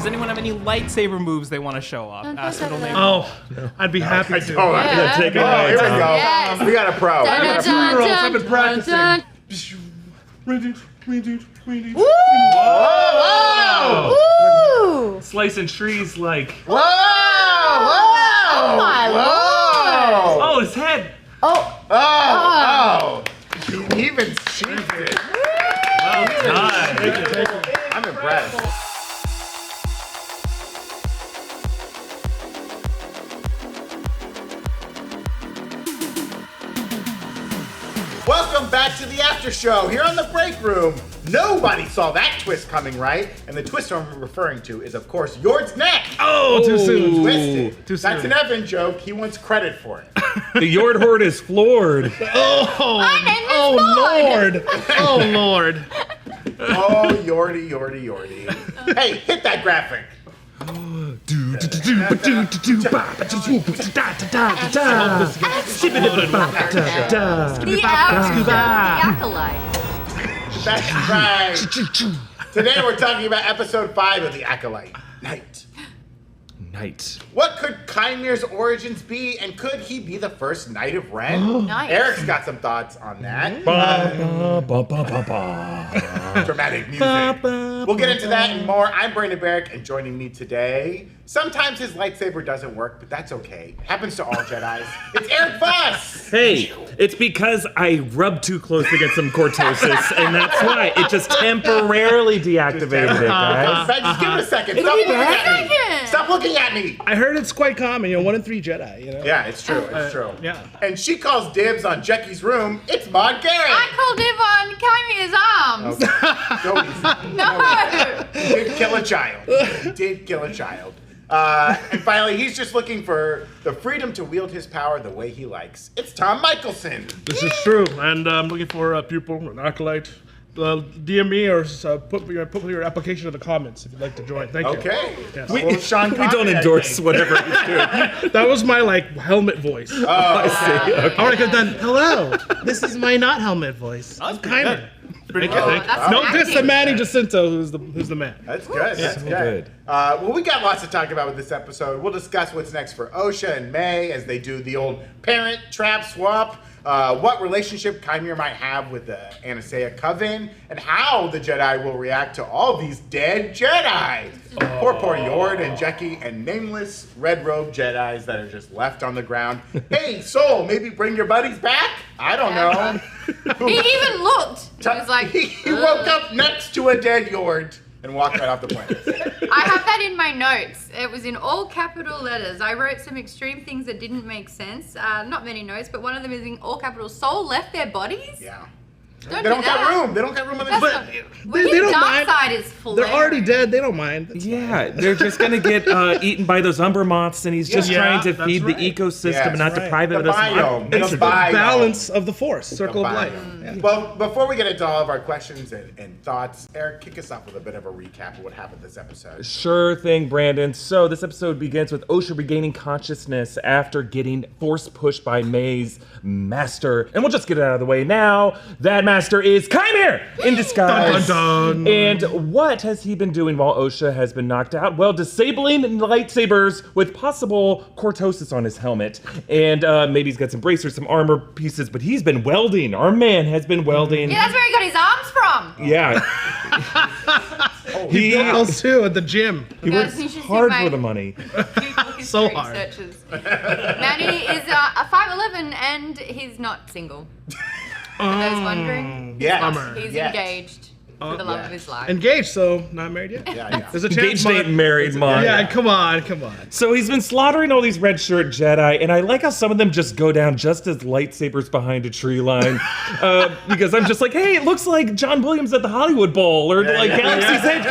anyone have any lightsaber moves they want to show off? I'd be happy to. Oh, I'm gonna take it. Oh, here we go. Yes. We got a pro. I've been practicing. Woo! Slicing trees like. Whoa! Whoa! Oh my lord! Oh, his head. Oh! He even cheated. Well done. I'm impressed. Welcome back to the after show here on the Breakroom. Nobody saw that twist coming, right? And the twist I'm referring to is, of course, Yord's neck. Oh, too soon. Twisted. Too soon. That's an Evan joke. He wants credit for it. The Yord horde is floored. My name is Lord. Oh, Lord. Oh, Yordy. Hey, hit that graphic. The Acolyte. That's right. Today we're talking about episode 5 of The Acolyte, Night. What could Qimir's origins be, and could he be the first Knight of Ren? Nice. Eric's got some thoughts on that. Dramatic music. We'll get into that and more. I'm Brandon Barrick, and joining me today, sometimes his lightsaber doesn't work, but that's okay. Happens to all Jedis. It's Erik Voss. Hey, it's because I rubbed too close to get some cortosis, and that's why it just temporarily deactivated it, guys. Just give it a second. Stop looking at me. Stop looking at me. I heard it's quite common, 1 in 3 Jedi, Yeah, it's true. It's true. Yeah. And she calls dibs on Jackie's room. It's Maude Garrett. I called him on Qimir's arms. Go easy. No. He did kill a child. And finally, he's just looking for the freedom to wield his power the way he likes. It's Tom Michelsen. This is true, and I'm looking for a pupil, an acolyte. DM me or put your application in the comments if you'd like to join. Thank you. Okay. Yes. Well, Sean We Connery, don't I endorse think. whatever he's doing. That was my helmet voice. Oh, Okay. I would have done, hello, this is my not helmet voice. I'm Qimir. Pretty good. That's No acting. diss to Manny Jacinto, who's the man. That's good. That's So good. good. Well, we got lots to talk about with this episode. We'll discuss what's next for Osha and Mae as they do the old parent trap swap. What relationship Qimir might have with the Anasaia Coven, and how the Jedi will react to all these dead Jedi. Poor Yord and Jackie and nameless red-robed Jedis that are just left on the ground. Hey, Soul, maybe bring your buddies back? I don't know. He even looked. He was like, he woke up next to a dead Yord and walked right off the planet. I have that in my notes. It was in all capital letters. I wrote some extreme things that didn't make sense. Not many notes, but one of them is in all capitals. Soul left their bodies? Yeah. Don't They do don't that. got room. They don't got room on the That's ship. not, they his don't dark mind. side is full. They're already dead, they don't mind. That's Yeah, they're just gonna get eaten by those umber moths, and he's just Yeah, trying to that's feed right. the ecosystem Yeah, and not that's deprive The it of biome. this. The the biome. balance of the Force, circle of The life. biome. Yeah. Well, before we get into all of our questions and thoughts, Eric, kick us off with a bit of a recap of what happened this episode. Sure thing, Brandon. So this episode begins with Osha regaining consciousness after getting force pushed by Mae's master. And we'll just get it out of the way now. That master is Qimir in disguise. Dun, dun, dun. And what has he been doing while Osha has been knocked out? Well, disabling lightsabers with possible cortosis on his helmet. And maybe he's got some bracers, some armor pieces, but he's been welding. Our man has been welding. Yeah, that's where he got his arms from. Yeah. He battles too at the gym. He Guys, works you should see hard my- for the money. So History hard. searches. Manny is a 5'11" and he's not single. For those wondering, Yeah. he's Yeah. engaged for the love of his life. Engaged, so not married yet. Yeah. There's a chance. Engaged ain't married, Mom. Yeah, come on. So he's been slaughtering all these red shirt Jedi, and I like how some of them just go down just as lightsabers behind a tree line. Because I'm just like, hey, it looks like John Williams at the Hollywood Bowl, or Galaxy's Edge.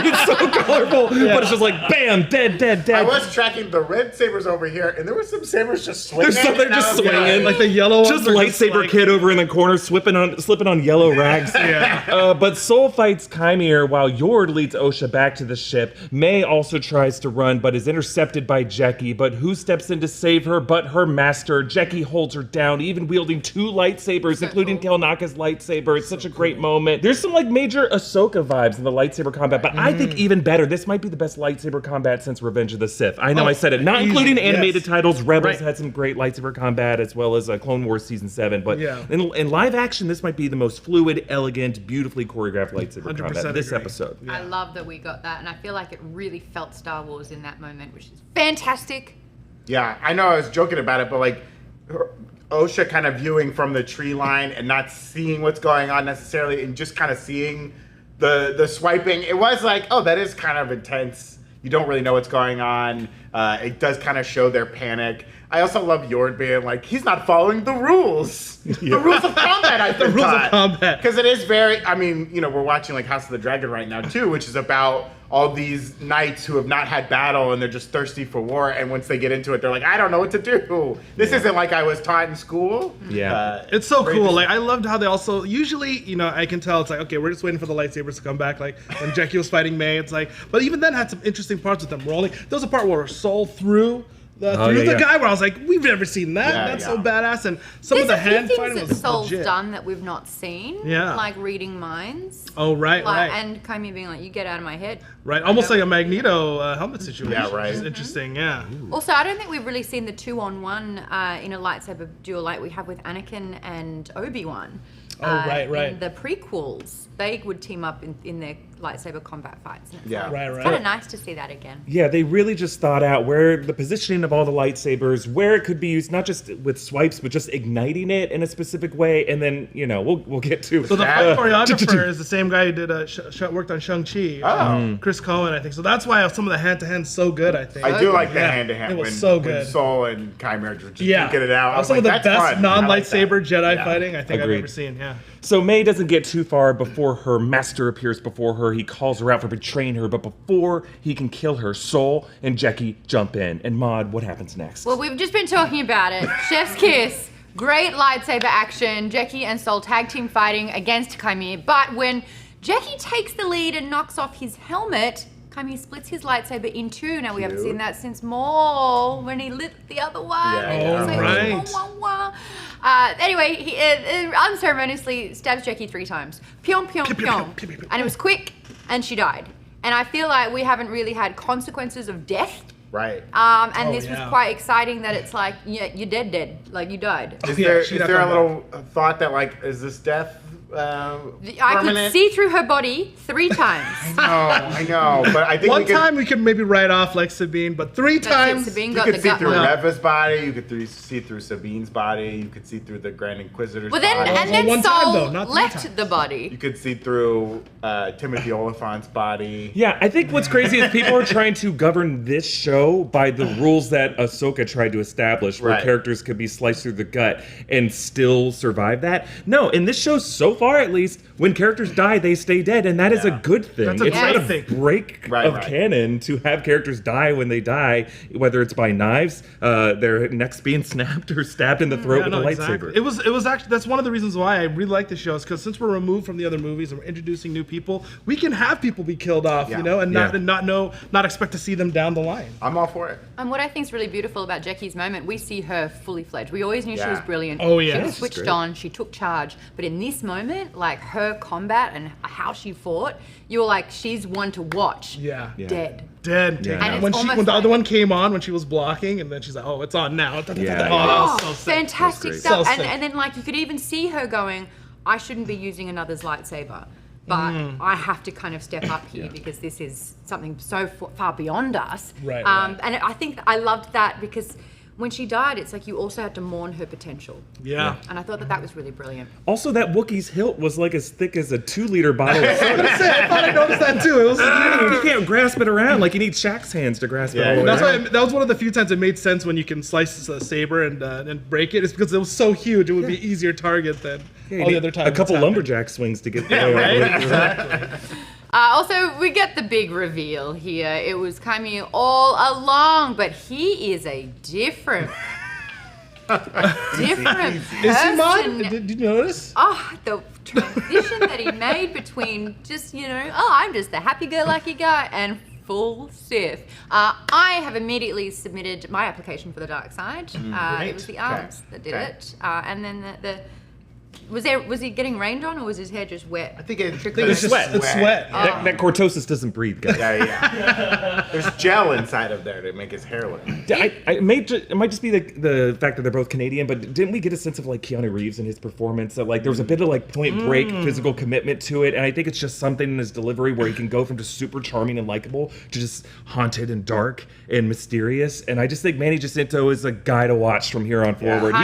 It's so colorful, but it's just like, bam, dead. I was tracking the red sabers over here, and there were some sabers just swinging. They're and I just was swinging. Like the yellow ones Just are lightsaber like- kid over in the corner slipping on yellow rags. Yeah. But Sol fights Qimir while Yord leads Osha back to the ship. Mae also tries to run, but is intercepted by Jecki. But who steps in to save her but her master? Jecki holds her down, even wielding 2 lightsabers, including Kelnaka's lightsaber. It's such a great moment. There's some like major Ahsoka vibes in the lightsaber combat, but I think even better, this might be the best lightsaber combat since Revenge of the Sith. I know I said it, not including animated titles. Rebels had some great lightsaber combat, as well as Clone Wars Season 7. But in live action, this might be the most fluid, elegant, beautifully choreographed lightsaber combat this episode. Yeah. I love that we got that, and I feel like it really felt Star Wars in that moment, which is fantastic. Yeah, I know I was joking about it, but like Osha kind of viewing from the tree line and not seeing what's going on necessarily, and just kind of seeing the swiping. It was like, oh, that is kind of intense. You don't really know what's going on. It does kind of show their panic. I also love Yord being like, he's not following the rules. The rules of combat, I think. The rules of combat. Because it is very, I mean, you know, we're watching like House of the Dragon right now too, which is about all these knights who have not had battle and they're just thirsty for war. And once they get into it, they're like, I don't know what to do. This isn't like I was taught in school. Yeah. It's so cool. Like, I loved how they also, usually, you know, I can tell it's like, okay, we're just waiting for the lightsabers to come back. Like, when Jecki was fighting Mae, it's like, but even then had some interesting parts with them rolling. There was a part where Sol threw the guy where I was like, we've never seen that. That's so badass. And some of the hand fighting There's a few things was that Sol's legit. done that we've not seen. Yeah. Like reading minds. Oh, right. And Qimir being like, you get out of my head. Right, almost like a Magneto helmet situation. Yeah, right. Which is interesting, yeah. Also, I don't think we've really seen the 2-on-1 in a lightsaber duel like we have with Anakin and Obi-Wan. Right. In the prequels, they would team up in their lightsaber combat fights. And it's Right. kind of nice to see that again. Yeah, they really just thought out where the positioning of all the lightsabers, where it could be used, not just with swipes, but just igniting it in a specific way. And then, you know, we'll get to. So the choreographer is the same guy who did worked on Shang-Chi. Chris Cohen, I think. So that's why some of the hand-to-hand's so good, I think. I do like the hand-to-hand. It was so good. When Sol and Qimir just duking it out. Some of the best non-lightsaber like Jedi fighting I think Agreed. I've ever seen, So Mae doesn't get too far before her master appears before her. He calls her out for betraying her, but before he can kill her, Sol and Jecki jump in. And Maude, what happens next? Well, we've just been talking about it. Chef's kiss. Great lightsaber action. Jecki and Sol tag team fighting against Qimir. But when Jecki takes the lead and knocks off his helmet, Qimir splits his lightsaber in 2. Now, we haven't seen that since Maul, when he lit the other one. Anyway, he unceremoniously stabs Jecki 3 times. Pyong, pyong, pyong. And it was quick, and she died. And I feel like we haven't really had consequences of death. Right. And this was quite exciting that it's like, you're dead. Like, you died. Is there a little thought that, like, is this death I could see through her body 3 times. I know, but I think one time we could maybe write off like Sabine, but 3 times Sabine you got could the see gut through mark. Reva's body, you could see through Sabine's body, you could see through the Grand Inquisitor's Well, then body. and then one Sol time, though, not 3 left times. the body. You could see through Timothy Oliphant's body. Yeah, I think what's crazy is people are trying to govern this show by the rules that Ahsoka tried to establish, where characters could be sliced through the gut and still survive that. No, in this show, so far at least, when characters die, they stay dead, and that is a good thing. That's a it's not a great thing. break of canon to have characters die when they die, whether it's by knives, their necks being snapped, or stabbed in the throat with a lightsaber. It was actually, that's one of the reasons why I really like the show, is because since we're removed from the other movies and we're introducing new people, we can have people be killed off, you know, and not expect to see them down the line. I'm all for it. And what I think is really beautiful about Jecki's moment, we see her fully fledged. We always knew she was brilliant. Oh, yeah. She was switched on, she took charge. But in this moment, like her combat and how she fought, you were like, she's one to watch. Dead. Dead. Yeah. And When it's when the other one came on, when she was blocking, and then she's like, oh, it's on now. That was so sick. Fantastic That's stuff. So sick. And then like you could even see her going, I shouldn't be using another's lightsaber. But I have to kind of step up here because this is something so far beyond us. Right. And I think I loved that because when she died, it's like you also had to mourn her potential. Yeah. And I thought that was really brilliant. Also, that Wookiee's hilt was like as thick as a 2-liter bottle of soda. I thought I noticed that too. It was You can't grasp it around like you need Shaq's hands to grasp it all the way That's why around. that was one of the few times it made sense when you can slice a saber and break it. It's because it was so huge, it would be an easier target than all the other times. A couple it's happened. lumberjack swings to get the Exactly. Also, we get the big reveal here. It was Qimir all along, but he is a different different Is he Maude? person. Did you notice? Oh, the transition that he made between just, I'm just the happy-go-lucky guy and full Sith. I have immediately submitted my application for the dark side. It was the arms that did it. And then was he getting rained on, or was his hair just wet? I think it's It's sweat. It's sweat. That cortosis doesn't breathe, guys. Yeah. There's gel inside of there to make his hair look. It might just be the fact that they're both Canadian, but didn't we get a sense of like Keanu Reeves in his performance? That like there was a bit of like Point Break physical commitment to it, and I think it's just something in his delivery where he can go from just super charming and likable to just haunted and dark and mysterious. And I just think Manny Jacinto is a guy to watch from here on forward.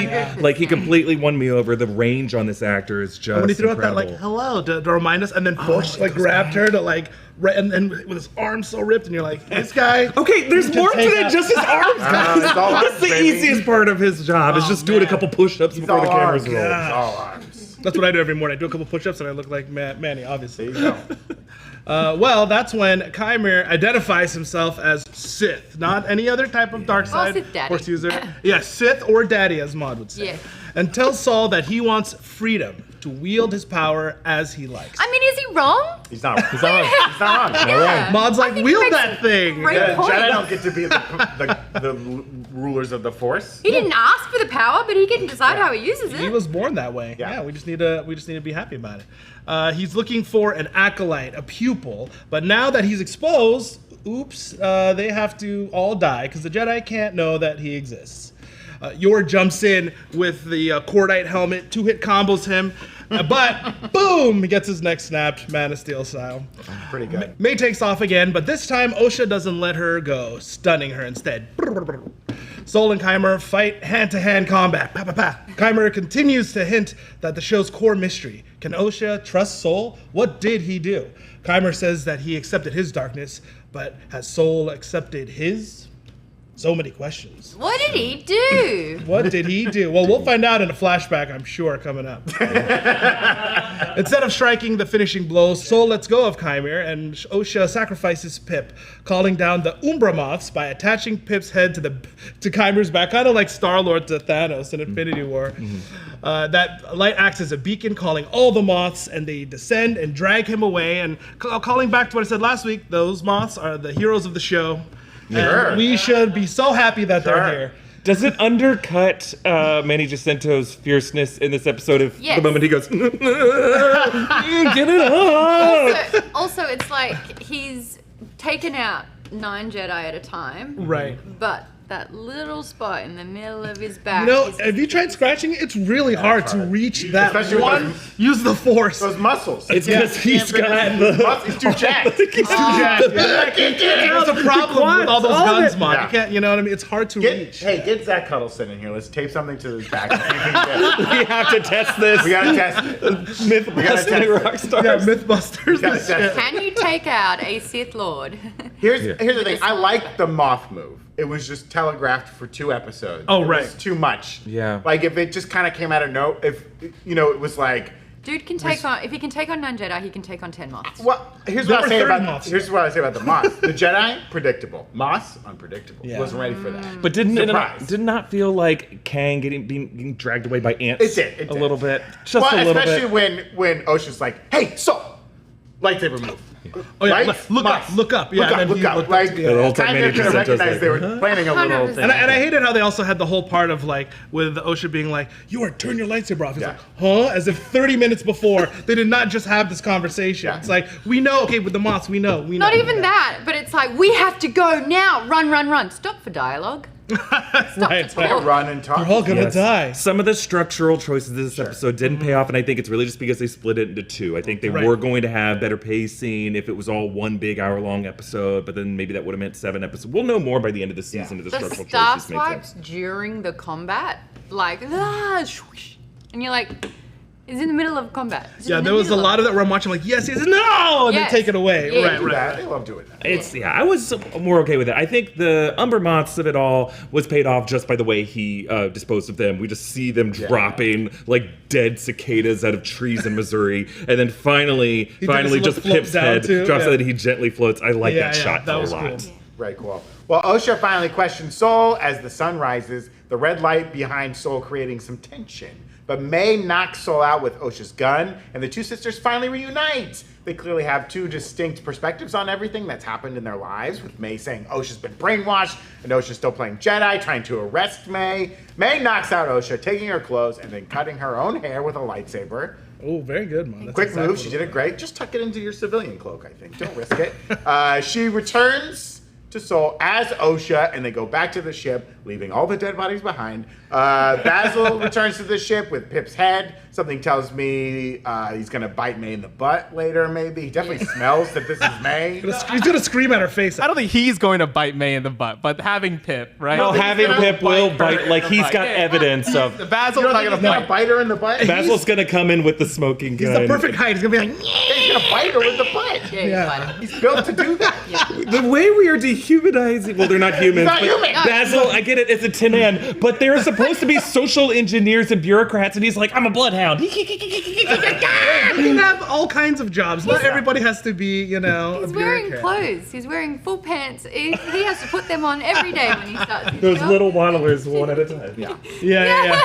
He completely won me over. The range on this actor is just When he threw incredible. out that hello to remind us, and then Force grabbed her to and with his arms so ripped, and you're like, this guy. Okay, there's more to it than just his arms, guys. It's all That's arms, the baby. easiest part of his job is just doing a couple push-ups before the cameras roll. It's all arms. That's what I do every morning. I do a couple push-ups, and I look like Manny, obviously. There you go. Well, that's when Qimir identifies himself as Sith, not any other type of dark side Sith Daddy. Force user. Yeah, Sith or Daddy, as Maude would say. Yeah. And tells Saul that he wants freedom to wield his power as he likes. I mean, is he wrong? He's not wrong. He's not wrong. Yeah. Maude's like, I think he wield makes that a thing. great The point. Jedi don't get to be the rulers of the Force. He didn't ask for the power, but he can decide how he uses it. He was born that way. Yeah. Yeah, we just need to be happy about it. He's looking for an acolyte, a pupil, but now that he's exposed, they have to all die because the Jedi can't know that he exists. Yor jumps in with the cordite helmet, 2-hit combos him, but boom, he gets his neck snapped, Man of Steel style. Pretty good. May takes off again, but this time Osha doesn't let her go, stunning her instead. Sol and Qimir fight hand-to-hand combat. Pa, pa, pa. Qimir continues to hint that the show's core mystery. Can Osha trust Sol? What did he do? Qimir says that he accepted his darkness, but has Sol accepted his? So many questions. What did he do? What did he do? Well, we'll find out in a flashback, I'm sure, coming up. Instead of striking the finishing blow, Sol lets go of Qimir, and Osha sacrifices Pip, calling down the Umbra Moths by attaching Pip's head to Qimir's back, kind of like Star-Lord to Thanos in Infinity War. That light acts as a beacon, calling all the moths, and they descend and drag him away. And calling back to what I said last week, those moths are the heroes of the show. Sure. And we should be so happy that they're here. Does it undercut Manny Jacinto's fierceness in this episode of Yes. the moment he goes, get it up? Also, it's like he's taken out 9 Jedi at a time. Right. But that little spot in the middle of his back. Have you tried scratching it? It's really hard to reach that Especially with one. Use the Force. Those muscles. It's because he's got the... He's too jacked. He's too jacked. That's a problem with all those guns, Maude. Yeah. You can't, you know what I mean? It's hard to reach. Get Zach Cuddleston in here. Let's tape something to his back. And see if he can get it. We have to test this. We gotta test it. Myth We gotta busting test it. Rockstars. Yeah, Mythbusters. gotta this test shit. it. Can you take out a Sith Lord? Here's the thing. I like the moth move. It was just telegraphed for 2 episodes. Oh, It right. was too much. Yeah. Like if it just kind of came out of no, if it was like. Dude can take on, if he can take on 9 Jedi, he can take on 10 moths. Well, here's There what I were say 30 about moths. here's what I say about the moths. The Jedi, predictable. Moths, unpredictable. Yeah. Wasn't ready for that. But did Surprise. not feel like Kang being dragged away by ants It did. a little bit? Just Well, a little especially bit. when Osha's like, "Hey, so lightsaber move." Oh, yeah. Right? Look up. Moths. Look up. Yeah. Look and up. then Look he up. looked Like, together. The whole time kind Manny of could have Jacinto's recognized they were planning a little 100%. thing. And I hated how they also had the whole part of like with Osha being like, turn your lightsaber off. He's Yeah. like, huh? As if 30 minutes before they did not just have this conversation. Yeah. It's like, we know, okay, with the moths, we know. Not even that, but it's like, we have to go now. Run, run, run. Stop for dialogue. Right. They run and talk. We're all gonna Yes. die. Some of the structural choices of this episode didn't pay off, and I think it's really just because they split it into 2. I think they Right. were going to have better pacing if it was all one big hour-long episode, but then maybe that would have meant 7 episodes. We'll know more by the end of the season if the The structural star choices made swipes sense. during the combat, like, swoosh, and you're like, it's in the middle of combat. It's Yeah, in the there was a middle lot of that where I'm watching like, yes, no, and Yes. then take it away. Yeah. Right, Do right. that. They love doing that. I was more okay with it. I think the Umber Moths of it all was paid off just by the way he disposed of them. We just see them dropping like dead cicadas out of trees in Missouri, and then finally did this little just float Pip's down head too, drops yeah. out and he gently floats. I like Yeah, that yeah, shot that a was lot. cool. Very cool. Well, Osha finally questions Sol as the sun rises. The red light behind Soul creating some tension. But Mae knocks Soul out with Osha's gun, and the two sisters finally reunite. They clearly have two distinct perspectives on everything that's happened in their lives, with Mae saying Osha's been brainwashed, and Osha's still playing Jedi, trying to arrest Mae. Mae knocks out Osha, taking her clothes, and then cutting her own hair with a lightsaber. Oh, very good, man. Quick move, she did it great. Just tuck it into your civilian cloak, I think. Don't risk it. She returns to Soul as Osha, and they go back to the ship, leaving all the dead bodies behind. Basil returns to the ship with Pip's head. Something tells me he's gonna bite Mae in the butt later, maybe. He definitely smells that this is Mae. He's gonna scream at her face. I don't think he's going to bite Mae in the butt, but having Pip, right? No, having Pip will bite, like he's got evidence of. Basil's You're not not going to gonna bite. bite her in the butt? Basil's gonna come in with the smoking gun. He's the perfect height. He's gonna be like, He's gonna bite her with the butt. yeah. He's built to do that. The way we are dehumanizing, well, they're not humans, Not but human. Basil, I get it, it's a tin man, but they're supposed to be social engineers and bureaucrats, and he's like, I'm a bloodhound. You can have all kinds of jobs. Not everybody has to be, He's a wearing bureaucrat. clothes. He's wearing full pants. He has to put them on every day when he starts his Those job. little waddlers, one at a time. Yeah. Yeah.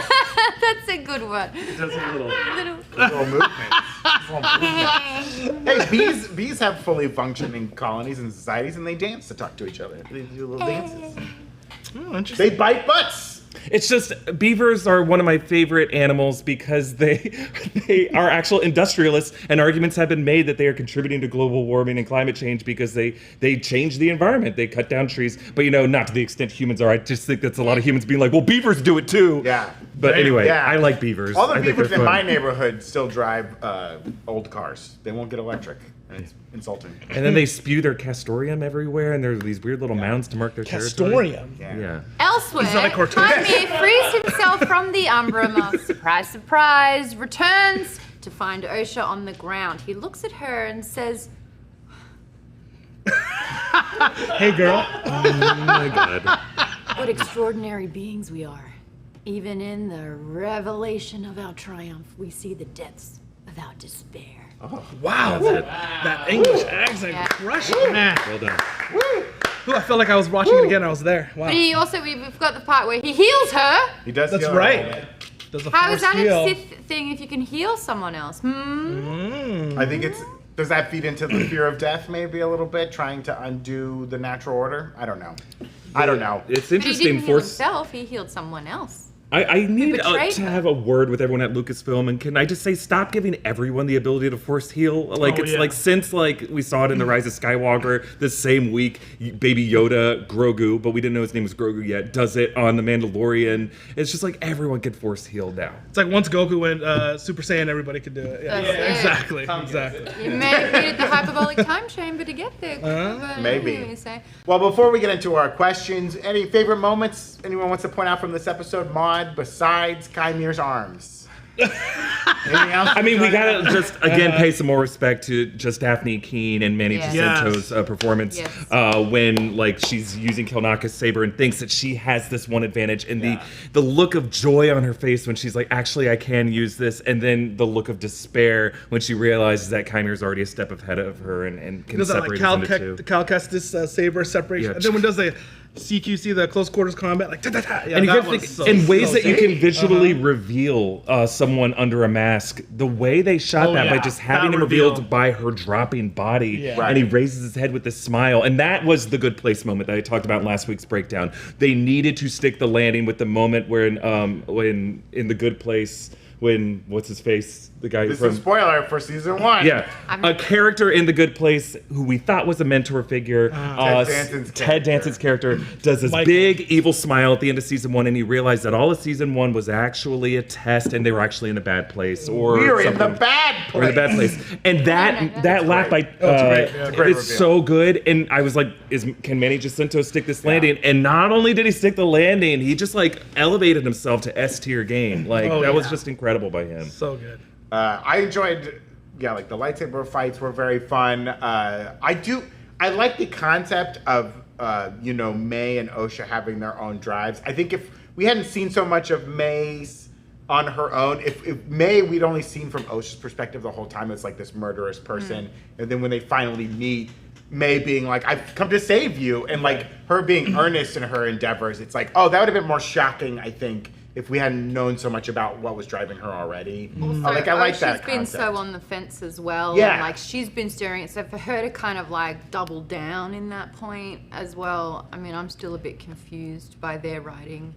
That's a good one. Just a little. Little movements. Hey, bees have fully functioning colonies and societies, and they dance to talk to each other. They do little dances. Oh, interesting. They bite butts. It's just, beavers are one of my favorite animals because they are actual industrialists, and arguments have been made that they are contributing to global warming and climate change because they change the environment. They cut down trees, but not to the extent humans are. I just think that's a lot of humans being like, well, beavers do it too. Yeah. But anyway, Yeah. I like beavers. All the I think beavers they're in fun. my neighborhood still drive old cars. They won't get electric, and it's insulting. And then they spew their castorium everywhere, and there are these weird little mounds to mark their territory. Castorium. Yeah. Elsewhere, Is that like Cortez? Qimir frees himself from the Umbra mask. Surprise, surprise. Returns to find Osha on the ground. He looks at her and says, Hey, girl. Oh my god. what extraordinary beings we are. Even in the revelation of our triumph, we see the depths of our despair. Wow, that English accent Yeah. crushed, man. Well done. Ooh, I felt like I was watching it again. I was there. Wow. But he also, we've got the part where he heals her. He does. That's heal right. her. Does a How is force that heal. a Sith thing if you can heal someone else? I think it's. Does that feed into the fear of death? Maybe a little bit, trying to undo the natural order. I don't know. It's But he interesting. didn't heal himself, he healed someone else. I need betrayed to her. have a word with everyone at Lucasfilm, and can I just say, stop giving everyone the ability to force heal? Like, Oh, it's yeah. like, since, like, we saw it in The Rise of Skywalker, the same week, Baby Yoda, Grogu, but we didn't know his name was Grogu yet, does it on The Mandalorian. It's just like, everyone can force heal now. It's like once Goku went Super Saiyan, everybody could do it. Yeah, That's it. exactly. Exactly. You may have needed the hyperbolic time chamber to get there. but maybe. anyway, so- Well, before we get into our questions, any favorite moments anyone wants to point out from this episode, Maude, besides Chimir's arms? Anything else? I mean, we gotta just, again, pay some more respect to just Daphne Keane and Manny Yeah. Jacinto's performance Yes. when, like, she's using Kelnaka's saber and thinks that she has this one advantage, and the look of joy on her face when she's like, actually, I can use this, and then the look of despair when she realizes that Chimir's already a step ahead of her and can Does that like separate us into two. Cal Kestis saber separation? Yeah. And then when does the CQC, the close quarters combat, like ta-ta-ta. Yeah, And you that can was think, so in ways that you sick. can visually reveal someone under a mask, the way they shot Oh, that by yeah. just having That him reveal. revealed by her dropping body, Yeah. and he raises his head with a smile, and that was the good place moment that I talked about in last week's breakdown. They needed to stick the landing with the moment when in the good place, when what's his face, the guy This from is a spoiler for season 1. yeah, a character in The Good Place who we thought was a mentor figure. Ted Danson's character does this Michael. big evil smile at the end of season 1, and he realized that all of season 1 was actually a test, and they were actually in a bad place, or We were in something. the bad We're in a bad place, and that laugh by great. It's a great it's reveal. so good. And I was like, can Manny Jacinto stick this landing? And not only did he stick the landing, he just like elevated himself to S tier game. Like that was just incredible by him. So good. I enjoyed, like the lightsaber fights were very fun. I like the concept of, Mae and Osha having their own drives. I think if we hadn't seen so much of Mae's on her own, if Mae we'd only seen from Osha's perspective the whole time as like this murderous person, and then when they finally meet, Mae being like, I've come to save you, and like her being earnest in her endeavors. It's like, oh, that would have been more shocking, I think, if we hadn't known so much about what was driving her already. Also, like, I like that she's been concept. so on the fence as well. Yeah. And, like, she's been steering it. So for her to kind of, like, double down in that point as well, I mean, I'm still a bit confused by their writing.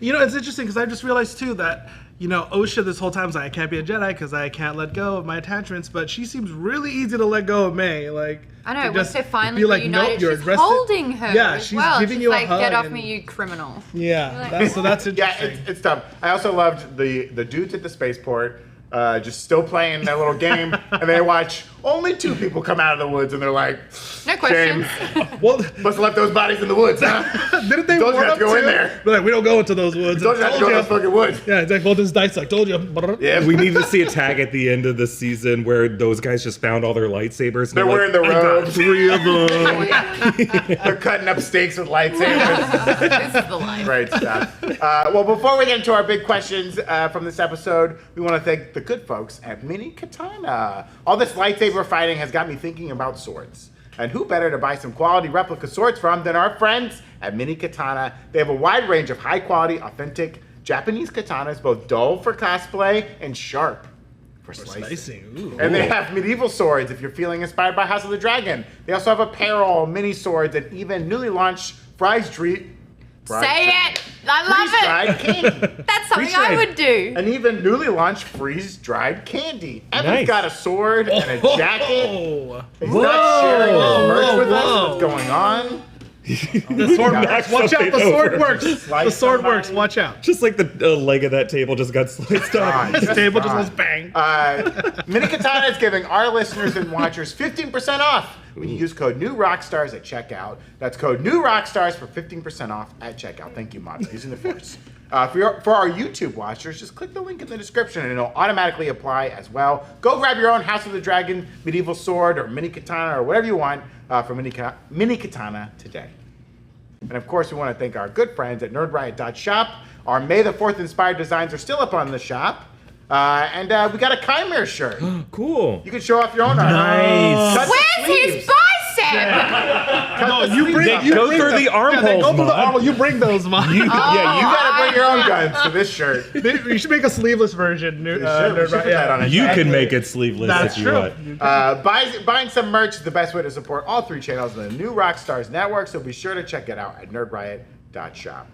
You know, it's interesting because I just realized too that, you know, Osha this whole time is like, I can't be a Jedi because I can't let go of my attachments, but she seems really easy to let go of Mae. Like, I know, to once just they're finally be like, reunited, nope, you're she's arrested. holding her Yeah, as she's well. giving She's you a like, hug. get off and- me, you criminal. Yeah, so that's interesting. Yeah, it's tough. I also loved the dudes at the spaceport just still playing that little game, and they watch only 2 people come out of the woods, and they're like, No questions. Well, must have left those bodies in the woods, huh? didn't they Told you warn not up to go in too? there. They're like, we don't go into those woods. Told you not to go in those fucking woods. Yeah, exactly. Well, this dice like, told you. Yeah, We need to see a tag at the end of the season where those guys just found all their lightsabers. And They're wearing the I got robes. 3 of them. They're cutting up steaks with lightsabers. This is the line. Great stuff. Well, before we get into our big questions from this episode, we want to thank the good folks at Mini Katana. All this lightsaber fighting has got me thinking about swords. And who better to buy some quality replica swords from than our friends at Mini Katana? They have a wide range of high-quality, authentic Japanese katanas, both dull for cosplay and sharp for slicing. Ooh. And they have medieval swords if you're feeling inspired by House of the Dragon. They also have apparel, mini swords, and even newly launched Say it! I love it! candy. That's something I would do. And even newly launched freeze-dried candy. Evan's Nice. got a sword and a jacket. Oh, He's not sharing his merch with us. whoa. What's going on? the sword got works. it. Watch out, the sword works. Slice The sword somebody. works. Watch out. Just like the leg of that table just got sliced off. This table just gone. goes bang. Mini Katana is giving our listeners and watchers 15% off when you use code New Rockstars at checkout. That's code New Rockstars for 15% off at checkout. Thank you, Maude, for using the force. For our YouTube watchers, just click the link in the description and it'll automatically apply as well. Go grab your own House of the Dragon medieval sword or mini katana or whatever you want from mini Katana today. And of course, we want to thank our good friends at nerdriot.shop. Our May the 4th inspired designs are still up on the shop. And we got a Qimir shirt. Cool. You can show off your own art. Nice. Cut the Where's his sleeves. bicep? No, you bring. They you go bring through the armholes, Yeah, they go through the Maude. armhole. You bring those, Maude. Yeah, you gotta bring your own I- guns to this shirt. You should make a sleeveless version. We should put that on it. You can Exactly. make it sleeveless That's if you true. want. Buying some merch is the best way to support all 3 channels in the new Rockstars network, so be sure to check it out at nerdriot.shop.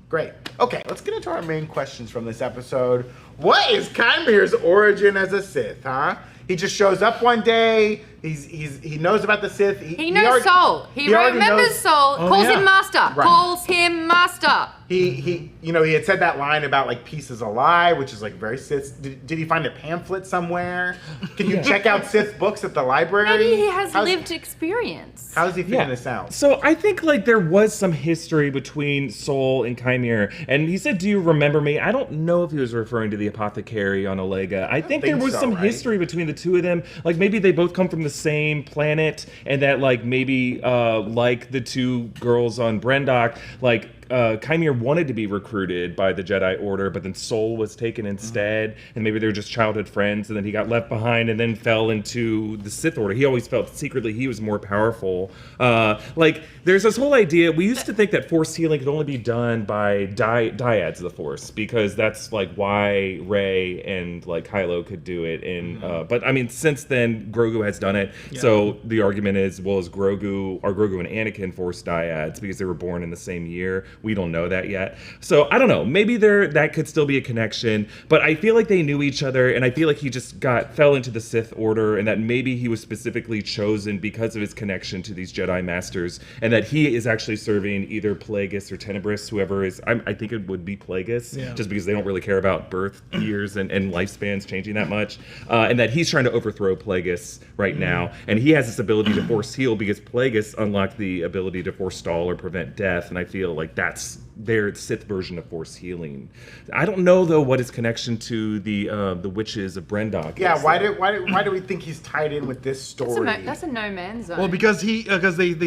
Great. Okay, let's get into our main questions from this episode. What is Qimir's origin as a Sith, huh? He just shows up one day. He knows about the Sith. He knows Soul. He already remembers knows- Soul. Calls yeah. him Master. Right. Calls him Master. He had said that line about like peace is a lie, which is like very Sith. Did he find a pamphlet somewhere? Can you check out Sith books at the library? Maybe he has How's- lived experience. How's he figuring this out? So I think like there was some history between Sol and Qimir, and he said, "Do you remember me?" I don't know if he was referring to the apothecary on Olega. I think there think was so, some right? history between the two of them. Like maybe they both come from the same planet, and that like maybe like the 2 girls on Brendok, like Qimir wanted to be recruited by the Jedi Order, but then Sol was taken instead, and maybe they were just childhood friends, and then he got left behind and then fell into the Sith Order. He always felt secretly he was more powerful. Like, there's this whole idea, we used to think that Force healing could only be done by dyads of the Force, because that's like why Rey and like Kylo could do it. And but I mean, since then, Grogu has done it. Yeah. So the argument is, well, are Grogu and Anakin Force dyads because they were born in the same year? We don't know that yet. So I don't know. Maybe that could still be a connection. But I feel like they knew each other, and I feel like he just fell into the Sith Order, and that maybe he was specifically chosen because of his connection to these Jedi Masters, and that he is actually serving either Plagueis or Tenebris, whoever is. I think it would be Plagueis, Yeah. just because they don't really care about birth years and lifespans changing that much, and that he's trying to overthrow Plagueis right now, and he has this ability to Force heal because Plagueis unlocked the ability to forestall or prevent death, and I feel like that's their Sith version of Force healing. I don't know though what his connection to the witches of Brendok Yeah, is. why do we think he's tied in with this story? That's a no man's zone. Well, because they say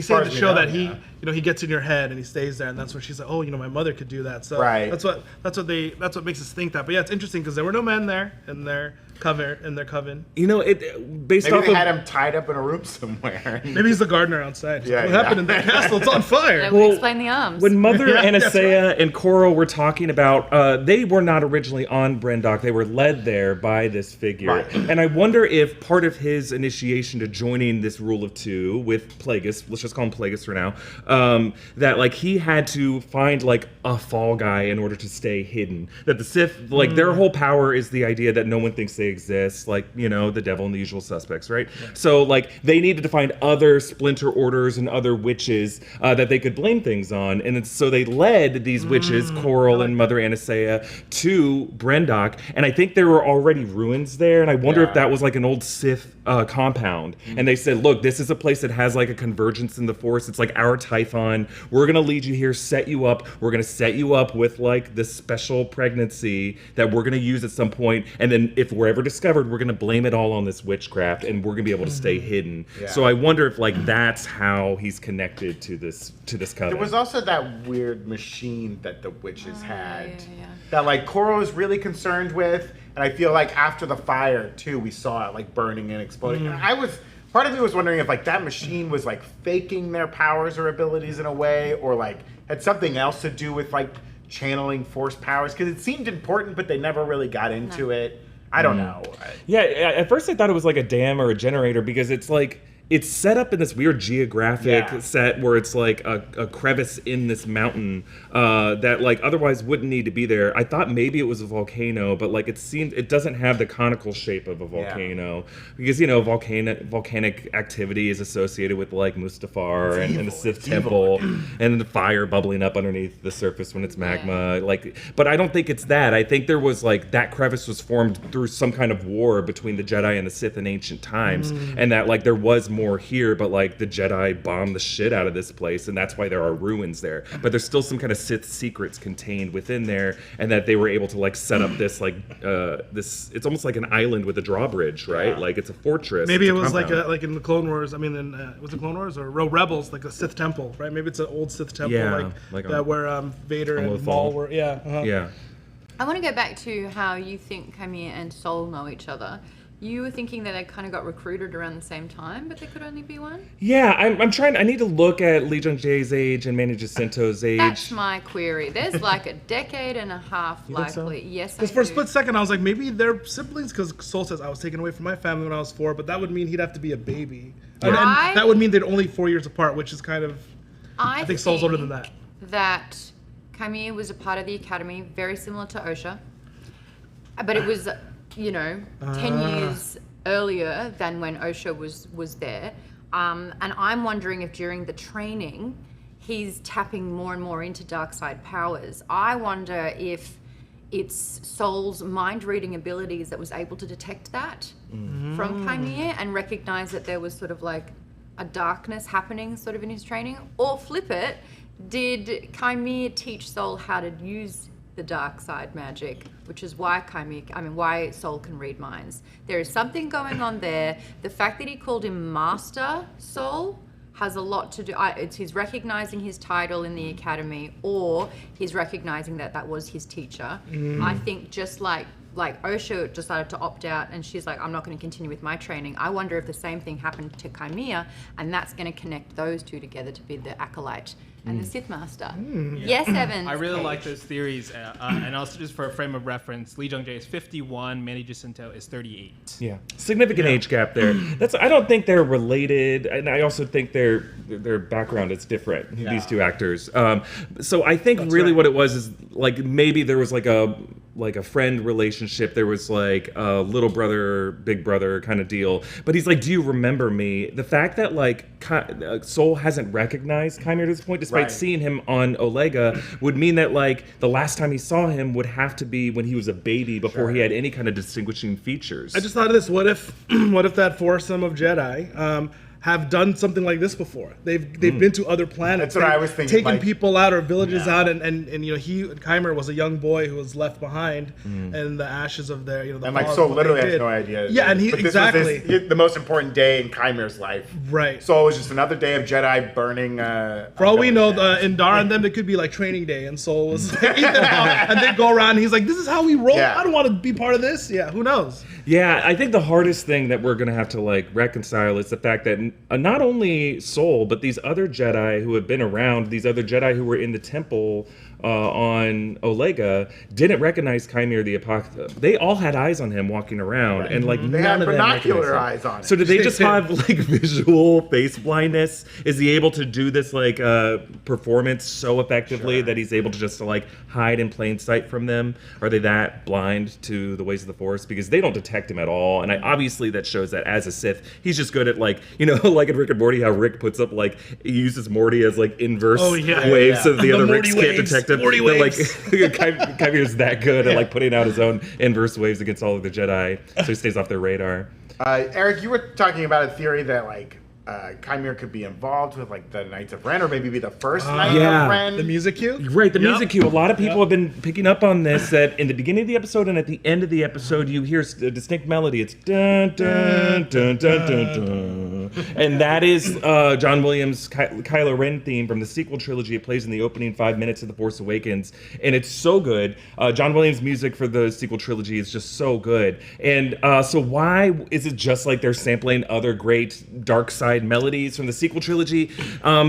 far in the as we show know, that yeah. he gets in your head and he stays there, and that's when she's like, oh, my mother could do that. So Right. that's what makes us think that. But yeah, it's interesting because there were no men there, and cover in their coven. You know, it based Maybe off they of had him tied up in a room somewhere. Maybe he's the gardener outside. Yeah, What yeah. happened in the castle? It's on fire. That would explain the arms. when Mother Yeah, that's Anastasia and Coral were talking about, they were not originally on Brendok. They were led there by this figure. Right. And I wonder if part of his initiation to joining this rule of two with Plagueis, let's just call him Plagueis for now, that like he had to find like a fall guy in order to stay hidden. That the Sith, like their whole power is the idea that no one thinks they exist, like, you know, the devil and the usual suspects, right? Yeah. So like they needed to find other splinter orders and other witches that they could blame things on. And so they led these witches, Coral and Mother Anastasia, to Brendok. And I think there were already ruins there. And I wonder if that was like an old Sith compound. And they said, look, this is a place that has like a convergence in the Force. It's like our Typhon. We're going to lead you here, set you up. We're going to set you up with like this special pregnancy that we're going to use at some point. And then if we're ever discovered, we're going to blame it all on this witchcraft and we're going to be able to stay hidden. Yeah. So I wonder if like that's how he's connected to this coven. There was also that weird machine that the witches had yeah. that like Coral was really concerned with, and I feel like after the fire too, we saw it like burning and exploding. And part of me was wondering if like that machine was like faking their powers or abilities in a way, or like had something else to do with like channeling Force powers, because it seemed important, but they never really got into it. I don't know. Yeah, at first I thought it was like a dam or a generator because it's like it's set up in this weird geographic set where it's like a crevice in this mountain that like otherwise wouldn't need to be there. I thought maybe it was a volcano, but like it doesn't have the conical shape of a volcano because, you know, volcanic activity is associated with like Mustafar and the Sith temple and the fire bubbling up underneath the surface when it's magma. Like, but I don't think it's that. I think there was like that crevice was formed through some kind of war between the Jedi and the Sith in ancient times, and that like there was more here, but like the Jedi bombed the shit out of this place, and that's why there are ruins there. But there's still some kind of Sith secrets contained within there, and that they were able to like set up this like this. It's almost like an island with a drawbridge, right? Yeah. Like it's a fortress. Maybe it was like in the Clone Wars. I mean, was it Clone Wars or Rebels? Like a Sith temple, right? Maybe it's an old Sith temple, like that where Vader and Maul were. Yeah. Yeah. I want to go back to how you think Qimir and Sol know each other. You were thinking that they kind of got recruited around the same time, but there could only be one? Yeah, I'm trying. I need to look at Li Jing's age and Manny Jacinto's age. That's my query. There's like a decade and a half likely. So? Yes, because for a split second I was like, maybe they're siblings, because Sol says I was taken away from my family when I was 4, but that would mean he'd have to be a baby. And that would mean they're only 4 years apart, which is kind of... I think Sol's older than that. That Qimir was a part of the Academy, very similar to Osha. But it was... 10 years earlier than when Osha was there. And I'm wondering if during the training, he's tapping more and more into dark side powers. I wonder if it's Sol's mind-reading abilities that was able to detect that from Qimir and recognize that there was sort of like a darkness happening sort of in his training. Or flip it, did Qimir teach Sol how to use the dark side magic, which is why why Sol can read minds. There is something going on there. The fact that he called him Master Sol has a lot to do. It's he's recognizing his title in the Academy, or he's recognizing that was his teacher. I think just like Osha decided to opt out and she's like, I'm not going to continue with my training. I wonder if the same thing happened to Qimir, and that's going to connect those two together to be the Acolyte and the Sith Master. Yes, Evan. I really like those theories, and also just for a frame of reference, Li Jing is 51, Manny Jacinto is 38. Yeah, significant age gap there. I don't think they're related, and I also think their background is different. Yeah. These two actors. So I think that's really right. What it was is like maybe there was like a friend relationship. There was like a little brother, big brother kind of deal. But he's like, do you remember me? The fact that like Sol hasn't recognized Qimir at this point, despite seeing him on Olega, would mean that like the last time he saw him would have to be when he was a baby before he had any kind of distinguishing features. I just thought of this. What if that foursome of Jedi have done something like this before. They've been to other planets. That's what I was thinking, taking like- people out or villages out, and Qimir was a young boy who was left behind in the ashes of their the And like fall Soul of what they literally has did. no idea. Yeah, and But this was the most important day in Chimir's life. Right. Soul was just another day of Jedi burning. For all we know, in Dara and them, it could be like training day, and Soul was eat them out, and they go around. And he's like, "This is how we roll. Yeah. I don't want to be part of this." Yeah, who knows? Yeah, I think the hardest thing that we're going to have to like reconcile is the fact that not only Soul, but these other Jedi who have been around, these other Jedi who were in the temple on Olega, didn't recognize Qimir the Apocalypse. They all had eyes on him walking around, and like They none had of them binocular recognized him. eyes on him. So did they just have like visual face blindness? Is he able to do this like performance so effectively that he's able to just like hide in plain sight from them? Are they that blind to the ways of the Force? Because they don't detect him at all, and obviously that shows that as a Sith, he's just good at like like in Rick and Morty, how Rick puts up like he uses Morty as like inverse waves so the other Ricks can't detect him. Morty But, like waves. Kymir's that good at like putting out his own inverse waves against all of the Jedi, so he stays off their radar. Eric, you were talking about a theory that like Qimir could be involved with like the Knights of Ren, or maybe be the first Knight yeah. of Ren. The music cue. Right, the Yep. music cue. A lot of people have been picking up on this, that in the beginning of the episode and at the end of the episode, you hear a distinct melody. It's dun dun dun dun dun dun. And that is John Williams' Kylo Ren theme from the sequel trilogy. It plays in the opening 5 minutes of The Force Awakens, and it's so good. John Williams' music for the sequel trilogy is just so good. And so why is it just like they're sampling other great dark side melodies from the sequel trilogy?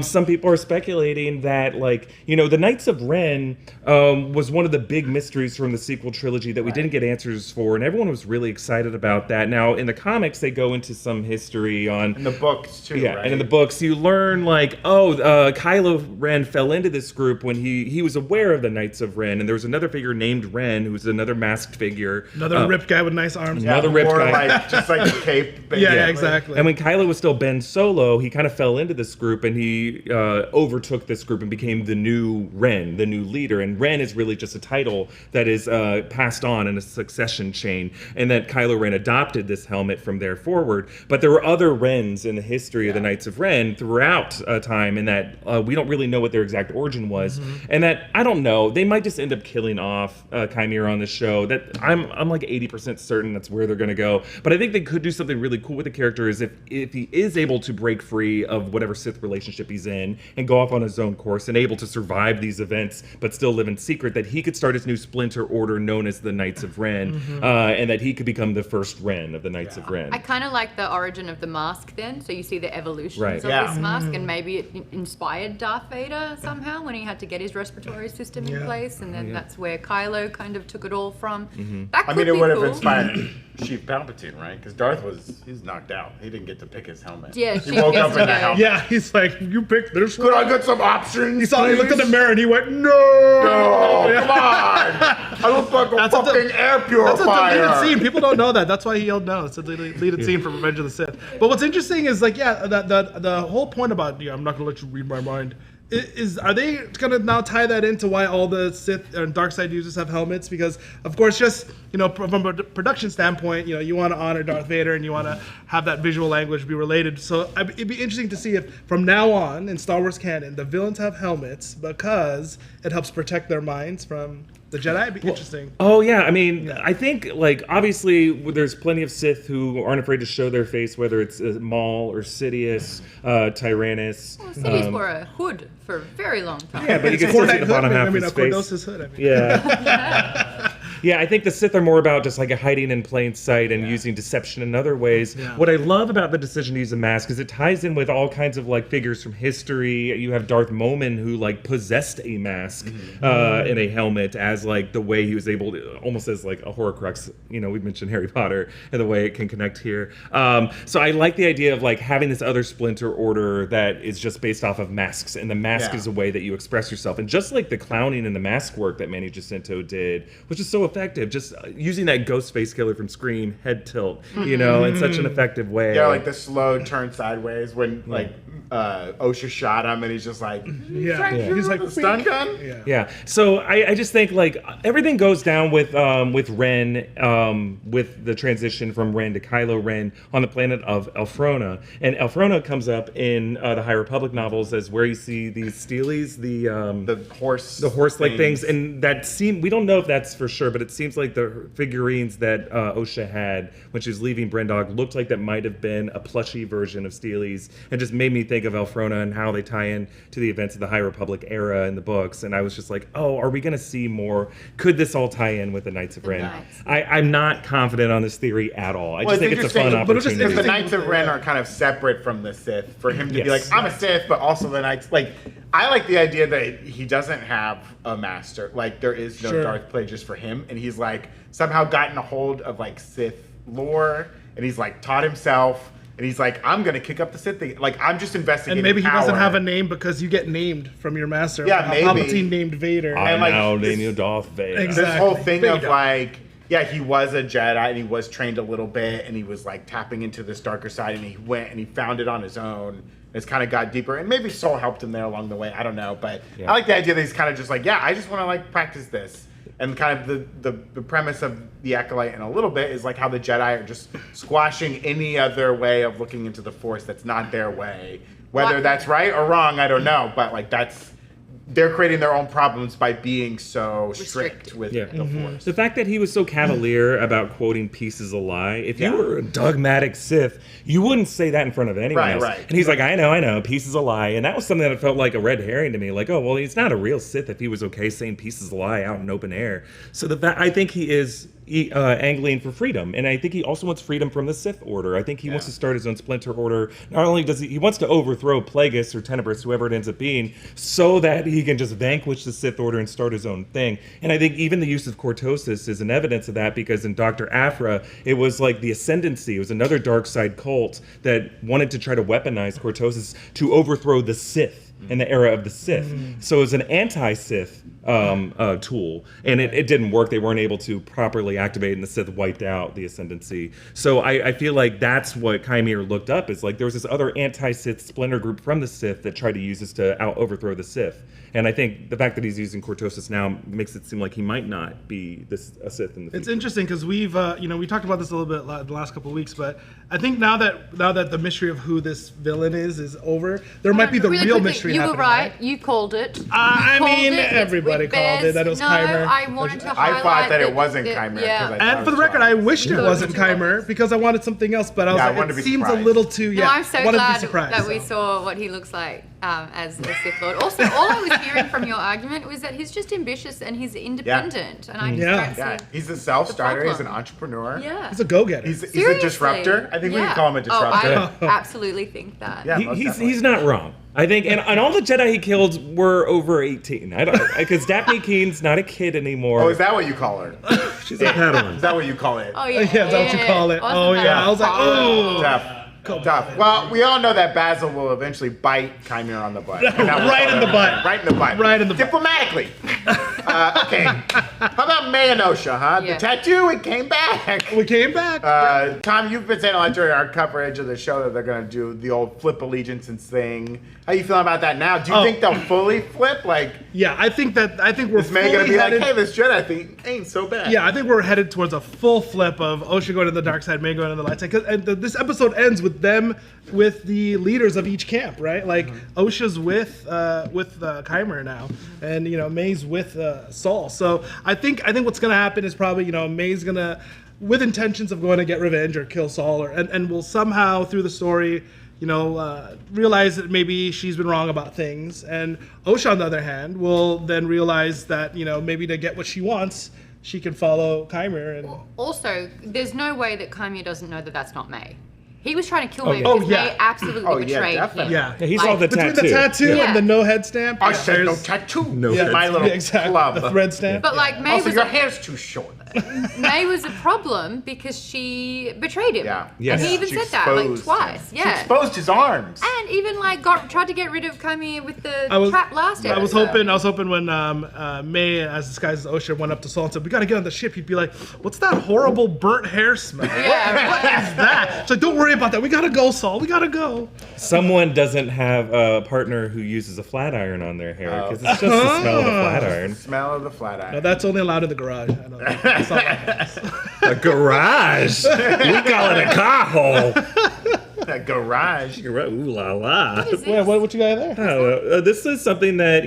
Some people are speculating that, like, the Knights of Ren was one of the big mysteries from the sequel trilogy that we didn't get answers for, and everyone was really excited about that. Now, in the comics, they go into some history on... In the books, too, Yeah, right? and in the books, you learn, like, Kylo Ren fell into this group when he was aware of the Knights of Ren, and there was another figure named Ren, who was another masked figure. Another ripped guy with nice arms. Yeah, another ripped or guy. like just like a cape. Yeah, exactly. And when Kylo was still Ben Solo, he kind of fell into this group, and he overtook this group and became the new Ren, the new leader. And Ren is really just a title that is passed on in a succession chain, and that Kylo Ren adopted this helmet from there forward. But there were other Rens in the history of the Knights of Ren throughout time, and that we don't really know what their exact origin was, and that I don't know. They might just end up killing off Qimir on the show. That I'm like 80% certain that's where they're going to go. But I think they could do something really cool with the character is if he is able to break free of whatever Sith relationship he's in and go off on his own course and able to survive these events but still live in secret, that he could start his new splinter order known as the Knights of Ren, and that he could become the first Ren of the Knights of Ren. I kind of like the origin of the mask then. So you see the evolutions Right. of Yeah. this mask, and maybe it inspired Darth Vader somehow when he had to get his respiratory system in place, and then that's where Kylo kind of took it all from. That could I mean, it be would have cool. inspired Chief Palpatine, right? Because Darth he's knocked out. He didn't get to pick his helmet. Yeah, he Chief woke gets up to in a go. helmet. Yeah, he's like, you picked this Could I one. get some options? He looked in the please? mirror and he went, no. Oh, come on! I look like a That's a- fucking air That's a purifier. deleted scene. People don't know that. That's why he yelled no. It's a deleted scene from Revenge of the Sith. But what's interesting is like, the whole point about I'm not gonna let you read my mind. Are they gonna now tie that into why all the Sith and dark side users have helmets? Because of course, just from a production standpoint, you want to honor Darth Vader and you want to have that visual language be related. So it'd be interesting to see if from now on in Star Wars canon, the villains have helmets because it helps protect their minds from the Jedi. It'd be interesting. Oh yeah, I mean, I think like obviously there's plenty of Sith who aren't afraid to show their face, whether it's Maul or Sidious, Tyrannus. Well, Cities wore a hood for a very long time. Yeah, but you It's can still see Cordite the hood. bottom half I mean, of a his face. Cordos's hood. I mean. Yeah. Yeah, I think the Sith are more about just like hiding in plain sight and using deception in other ways. Yeah. What I love about the decision to use a mask is it ties in with all kinds of like figures from history. You have Darth Momin who like possessed a mask in a helmet as like the way he was able to, almost as like a Horcrux. We mentioned Harry Potter and the way it can connect here. So I like the idea of like having this other splinter order that is just based off of masks, and the mask is a way that you express yourself. And just like the clowning and the mask work that Manny Jacinto did, which is so effective, just using that ghost face killer from Scream head tilt, in such an effective way. Yeah, like the slow turn sideways when like Osha shot him, and he's just like, Yeah. he's like the stun gun. Yeah. Yeah. So I just think like everything goes down with Ren, with the transition from Ren to Kylo Ren on the planet of Elphrona, and Elphrona comes up in the High Republic novels as where you see these steelies, the horse-like things, and that seem we don't know if that's for sure, but it seems like the figurines that Osha had when she was leaving Brendog looked like that might have been a plushy version of steelies, and just made me think of Elphrona and how they tie in to the events of the High Republic era in the books. And I was just like, oh, are we going to see more? Could this all tie in with the Knights of Ren? I'm not confident on this theory at all. I just think it's a fun opportunity. Because the Knights of Ren are kind of separate from the Sith. For him to be like, I'm a Sith, but also the Knights. Like, I like the idea that he doesn't have a master. Like, there is no Darth Plagueis for him. And he's like somehow gotten a hold of like Sith lore, and he's like taught himself. And he's like, I'm gonna kick up the Sith thing. Like, I'm just investigating. And maybe he power. doesn't have a name because you get named from your master. Yeah, maybe. Palpatine named Vader. I And, like, now this- name you Darth Vader. Exactly. This whole thing of Vader. like, yeah, he was a Jedi and he was trained a little bit and he was like tapping into this darker side and he went and he found it on his own. It's kind of got deeper and maybe Soul helped him there along the way. I don't know, but I like the idea that he's kind of just like, yeah, I just want to like practice this. And kind of the premise of the Acolyte in a little bit is like how the Jedi are just squashing any other way of looking into the Force that's not their way. Whether that's right or wrong, I don't know. But like they're creating their own problems by being so strict with the Force. The fact that he was so cavalier about quoting "peace is a lie." If you were a dogmatic Sith, you wouldn't say that in front of anyone else. Right. And he's like, I know, peace is a lie. And that was something that felt like a red herring to me. Like, oh, well, he's not a real Sith if he was okay saying peace is a lie out in open air. So I think he is angling for freedom, and I think he also wants freedom from the Sith Order. I think he wants to start his own splinter order. Not only does he wants to overthrow Plagueis or Tenebrous, whoever it ends up being, so that he can just vanquish the Sith Order and start his own thing. And I think even the use of Cortosis is an evidence of that, because in Dr. Aphra, it was like the Ascendancy. It was another dark side cult that wanted to try to weaponize Cortosis to overthrow the Sith in the era of the Sith. So it was an anti-Sith tool, and it didn't work. They weren't able to properly activate, and the Sith wiped out the Ascendancy. So I feel like that's what Qimir looked up, is like there was this other anti-Sith splinter group from the Sith that tried to use this to overthrow the Sith. And I think the fact that he's using Cortosis now makes it seem like he might not be a Sith in the future. It's interesting because we've, we talked about this a little bit the last couple of weeks, but I think now that the mystery of who this villain is over, there might be the Really real quickly, mystery you happening. were right. You called it. I Called mean, it. It's everybody with called it, that it was no, Kymer. I wanted to highlight I thought that it wasn't that- Qimir. Yeah. 'cause I thought And it for the was record, wrong. I wished it Good. wasn't Kymer because I wanted something else, but I was Yeah, I like, wanted it to be seems a surprised. little too, No, I'm so wanted to be glad surprised, that we so. saw what he looks like as a Sith Lord. Also, all I was hearing from your argument was that he's just ambitious and he's independent, and I just don't Yeah, see. he's a self-starter. He's an problem. entrepreneur. Yeah. He's a go-getter. He's a Seriously. disruptor. I think we Yeah. can call him a disruptor. Oh, I absolutely think that. Yeah, most he's definitely. not wrong. I think, and all the Jedi he killed were over 18. I don't, because Daphne Keen's not a kid anymore. Oh, is that what you call her? She's a Padawan. Is that what you call it? Oh yeah. Yeah, is that what you call it? Wasn't Oh, that yeah. I was like, horrible? oh. Tough. Well, we all know that Basil will eventually bite Qimir on the butt. Right in the butt. Right in the butt. Right in the butt. Diplomatically. Okay. How about Mae and Osha, huh? Yeah. The tattoo, it came back. We came back. Tom, you've been saying a lot during our coverage of the show that they're going to do the old flip allegiances thing. How you feeling about that now? Do you think they'll fully flip? Like, Yeah, I think we're is Mae going to fully be headed. like, hey, this Jedi thing ain't so bad? Yeah, I think we're headed towards a full flip of Osha going to the dark side, Mae going to the light side. And this episode ends with them, with the leaders of each camp, right? Like Osha's with Qimir now, and Mae's with Saul. So I think what's gonna happen is probably Mae's gonna, with intentions of going to get revenge or kill Saul, and will somehow through the story, realize that maybe she's been wrong about things, and Osha on the other hand will then realize that maybe to get what she wants, she can follow Qimir. And Also, there's no way that Qimir doesn't know that that's not Mae. He was trying to kill Mae yeah. because Mae absolutely Oh, yeah, betrayed definitely. him. Yeah. Yeah, he Like, saw the between tattoo. the tattoo Yeah. and the no head stamp, I said no there's- tattoo. No Yeah, head my little exactly, club. the thread stamp. But like Mae Also, was your hair's too short. Mae was a problem because she betrayed him. Yeah. Yes. And he even She said that like exposed twice. him. Yeah. She exposed his arms. And even like tried to get rid of Qimir with the trap last episode. I was hoping when Mae, as disguised as Osha, went up to Saul and said, "We got to get on the ship," he'd be like, "What's that horrible burnt hair smell? Yeah. What is that?" She's like, "Don't worry about that. We gotta go, Saul. We gotta go." Someone doesn't have a partner who uses a flat iron on their hair because it's just the smell of a flat iron. Smell of the flat iron. No, that's only allowed in the garage. I know that. That's not like this. A garage. We call it a car hole. That garage. Ooh la la. What you got there? Oh, this is something that,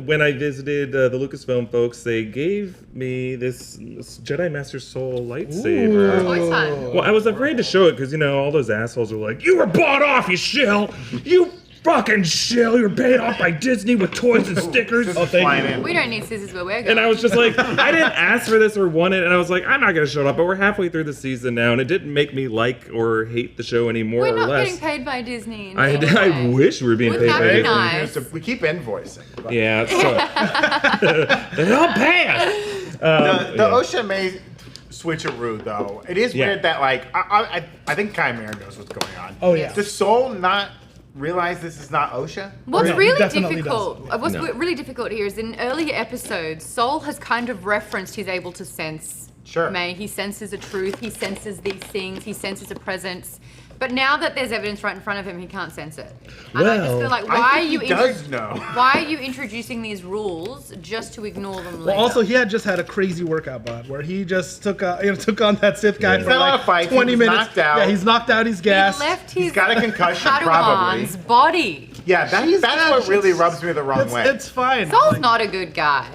when I visited the Lucasfilm folks, they gave me this Jedi Master Soul lightsaber. Toy time. Well, I was afraid to show it because, all those assholes are like, "You were bought off, you shill! You fucking shill! You're paid off by Disney with toys and stickers!" Just flying in. We don't need scissors where we're going. And I was just like, I didn't ask for this or want it, and I was like, I'm not gonna show it up. But we're halfway through the season now, and it didn't make me like or hate the show any more We're or not less. getting paid by Disney. In I any way. wish we were being Wouldn't paid that by be Disney. nice? We keep invoicing. But Yeah, so they don't pay us. The Osha and Mae switcheroo, though, it is weird that, like, I think Qimir knows what's going on. Oh, yeah. Does Soul not realize this is not Osha? What's Yeah, he really definitely difficult, does. what's No. really difficult here is in earlier episodes, Soul has kind of referenced he's able to sense Sure. Mae. He senses a truth. He senses these things. He senses a presence. But now that there's evidence right in front of him, he can't sense it. And I just Well, feel like, I why are think you he does know. why are you introducing these rules just to ignore them later? Well, also he had just had a crazy workout bod where he just took on that Sith guy for Fell out like of fight, 20 he was minutes. knocked out. Yeah, he's knocked out. He's he gassed. left his He's got a concussion, probably. Padawan's body. Yeah, He's that's gassed. what really rubs me the wrong It's, way. it's fine. Soul's Like, not a good guy.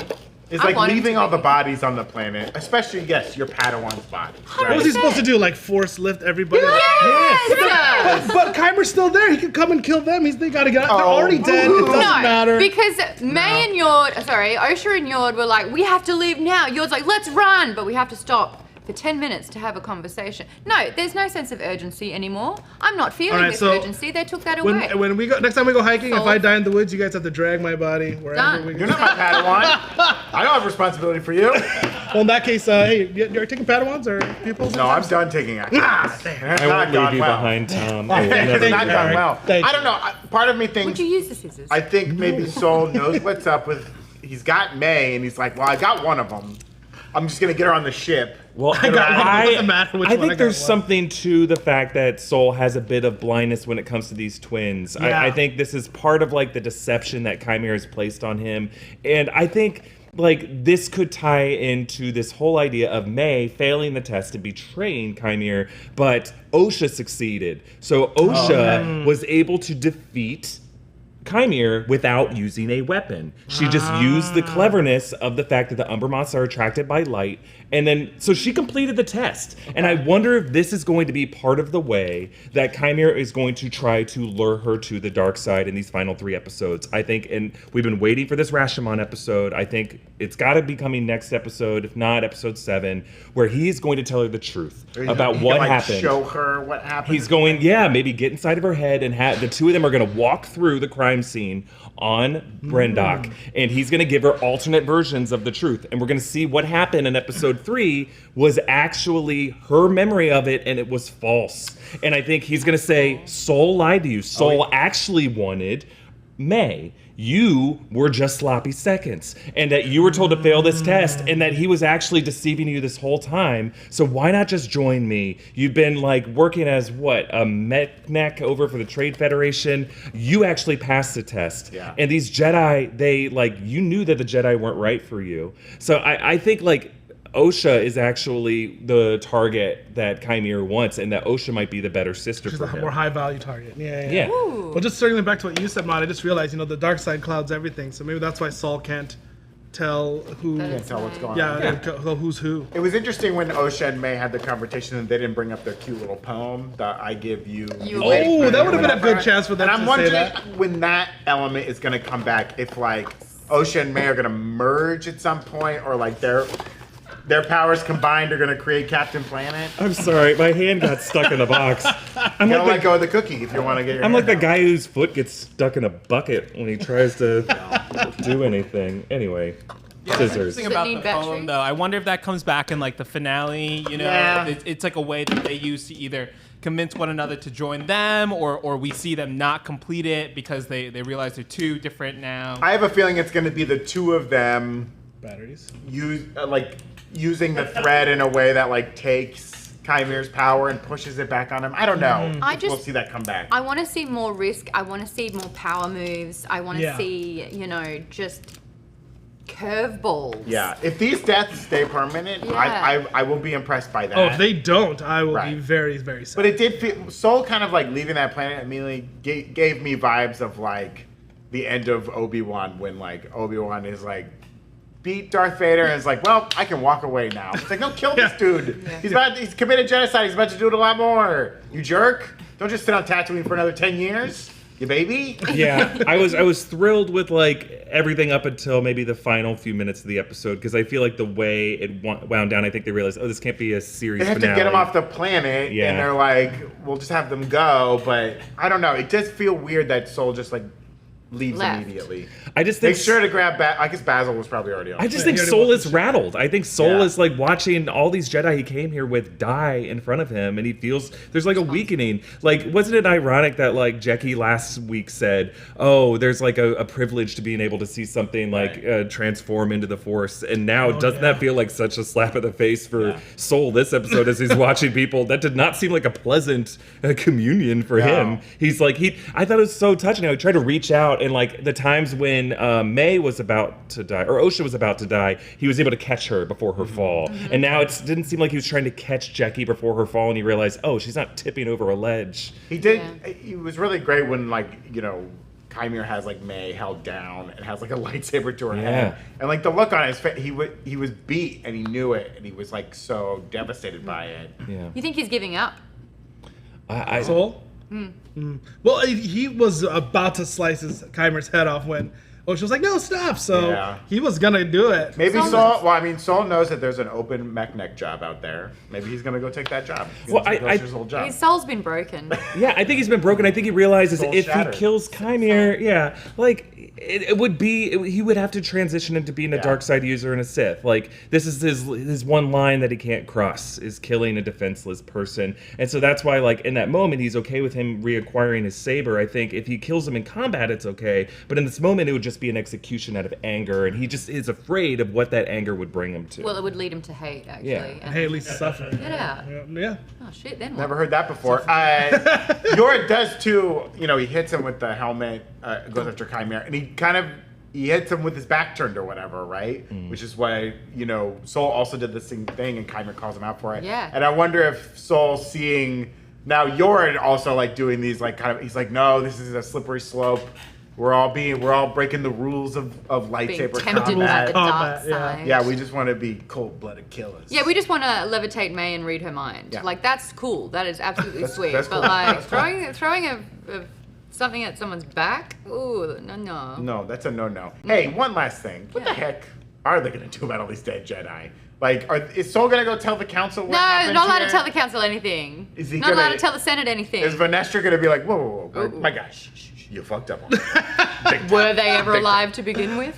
It's I like want him leaving to all be. the bodies on the planet, especially, yes, your Padawan's body. what was he supposed to do? Like force lift everybody? Yes! But Kymer's still there. He can come and kill them. They gotta get out. They're Oh. already dead. It doesn't matter. Because Mae and Osha and Yord were like, we have to leave now. Yord's like, let's run, but we have to stop for 10 minutes to have a conversation. No, there's no sense of urgency anymore. I'm not feeling Alright, this so urgency. They took that away. when we go next time we go hiking, if Sold. I die in the woods, you guys have to drag my body wherever Done. we You're go. not my Padawan. I don't have responsibility for you. Well, in that case, hey, you're taking Padawans or pupils? No, I'm done taking action. I won't leave you behind, Tom. I will never It's leave not you gone behind. well. Thank I you. don't know. Part of me Would thinks you use the scissors? I think maybe Soul knows what's up with. He's got Mae, and he's like, well, I got one of them. I'm just gonna get her on the ship. Well, got one. It doesn't matter which I one, I think got there's one. something to the fact that Soul has a bit of blindness when it comes to these twins. Yeah. I think this is part of like the deception that Qimir has placed on him, and I think like this could tie into this whole idea of Mae failing the test and betraying Qimir, but Osha succeeded. So Osha was able to defeat Qimir without using a weapon. She just used the cleverness of the fact that the Umber Moths are attracted by light, and then so she completed the test. And I wonder if this is going to be part of the way that Qimir is going to try to lure her to the dark side in these final 3 episodes. I think, and we've been waiting for this Rashomon episode. I think it's got to be coming next episode, if not episode 7, where he's going to tell her the truth about He what can, like, happened. Show her what happened. He's going, maybe get inside of her head and the two of them are going to walk through the crime scene on Brendok, and he's going to give her alternate versions of the truth. And we're going to see what happened in episode 3 was actually her memory of it, and it was false. And I think he's going to say, Soul lied to you. Soul actually wanted Mae. You were just sloppy seconds, and that you were told to fail this test, and that he was actually deceiving you this whole time. So why not just join me? You've been like working as a mech over for the Trade Federation. You actually passed the test. Yeah. And these Jedi, they you knew that the Jedi weren't right for you. So I think Osha is actually the target that Qimir wants, and that Osha might be the better sister She's for a him. more high value target. Yeah. Yeah. Ooh. Well, just circling back to what you said, Maude, I just realized, the dark side clouds everything. So maybe that's why Saul can't tell who. That's Tell what's going Yeah, on. who's who. It was interesting when Osha and Mae had the conversation and they didn't bring up their cute little poem that I give you. You wait Oh, for that me would have been a whatever. good chance for them And I'm to wondering say that. when that element is going to come back. If Osha and Mae are going to merge at some point, or their powers combined are going to create Captain Planet. I'm sorry, my hand got stuck in the box. I'm You gotta let like, go of the cookie if you want to get your. I'm like the hand out. guy whose foot gets stuck in a bucket when he tries to do anything. Anyway, scissors. Interesting about need the batteries? phone, though. I wonder if that comes back in like the finale. You know, Yeah. it's like a way that they use to either convince one another to join them, or we see them not complete it because they realize they're two different now. I have a feeling it's going to be the two of them Batteries. using the thread in a way that like takes Chimir's power and pushes it back on him. I don't know. We'll see that come back. I want to see more risk. I want to see more power moves. I want to see, just curveballs. Yeah, if these deaths stay permanent, Yeah. I will be impressed by that. Oh, if they don't, I will be Right. very, very sad. But it did feel Soul kind of like leaving that planet immediately gave me vibes of like the end of Obi-Wan when like Obi-Wan is like beat Darth Vader and is like, well, I can walk away now. It's like, no, kill this dude. He's committed genocide. He's about to do it a lot more. You jerk. Don't just sit on Tatooine for another 10 years. You baby. Yeah, I was thrilled with like everything up until maybe the final few minutes of the episode because I feel like the way it wound down, I think they realized, oh, this can't be a series They have finale. to get him off the planet, Yeah. and they're like, we'll just have them go. But I don't know. It does feel weird that Soul just like leaves Left. immediately. I just think Make sure to grab I guess Basil was probably already on. I just Yeah, think he already Soul walked is the ship. rattled. I think Soul Yeah. is like watching all these Jedi he came here with die in front of him, and he feels there's like a weakening. Like, wasn't it ironic that like Jackie last week said, "Oh, there's like a privilege to being able to see something like transform into the Force," and now doesn't that feel like such a slap in the face for Soul this episode as he's watching people? That did not seem like a pleasant communion for him. He's like I thought it was so touching how he tried to reach out and like the times when Mae was about to die, or Osha was about to die, he was able to catch her before her fall. And now it didn't seem like he was trying to catch Jackie before her fall, and he realized, oh, she's not tipping over a ledge. He did. He was really great when Qimir has like Mae held down and has like a lightsaber to her head, and like the look on his face, he was beat and he knew it, and he was like so devastated by it. Yeah. You think he's giving up? Soul? Well, he was about to slice Chimir's head off when Osha was like, no, stop. So he was going to do it. Maybe Soul knows that there's an open mech neck job out there. Maybe he's going to go take that job. Well, his old job. His soul's been broken. Yeah, I think he's been broken. I think he realizes Soul if shattered. he kills Qimir, like it would be he would have to transition into being a dark side user and a Sith. Like this is his one line that he can't cross is killing a defenseless person, and so that's why like in that moment he's okay with him reacquiring his saber. I think if he kills him in combat, it's okay, but in this moment it would just be an execution out of anger, and he just is afraid of what that anger would bring him to. Well, it would lead him to hate, actually. Yeah. And Hey, at least suffer. Get out. Yeah. Oh, shit, then what? Never heard that before. Yorah does too. He hits him with the helmet, goes after Qimir, and he hits him with his back turned or whatever, right? Which is why Soul also did the same thing, and Qimir calls him out for it. Yeah. And I wonder if Soul seeing now Yorah also like doing these like kind of he's like, no, this is a slippery slope. We're all breaking the rules of Being lightsaber tempted by the combat. dark yeah. side. Yeah, we just want to be cold-blooded killers. Yeah, we just want to levitate Mae and read her mind. Yeah. Like, that's cool. That is absolutely sweet. that's but cool. like That's throwing something at someone's back, ooh, no. No, that's a no-no. Hey, one last thing. What the heck are they going to do about all these dead Jedi? Like, is Soul going to go tell the council what No, happened not allowed here? to tell the council anything. Is he not allowed gonna- to tell the Senate anything. Is Vanestra going to be like, whoa, my gosh, you fucked up. Were they ever alive to begin with?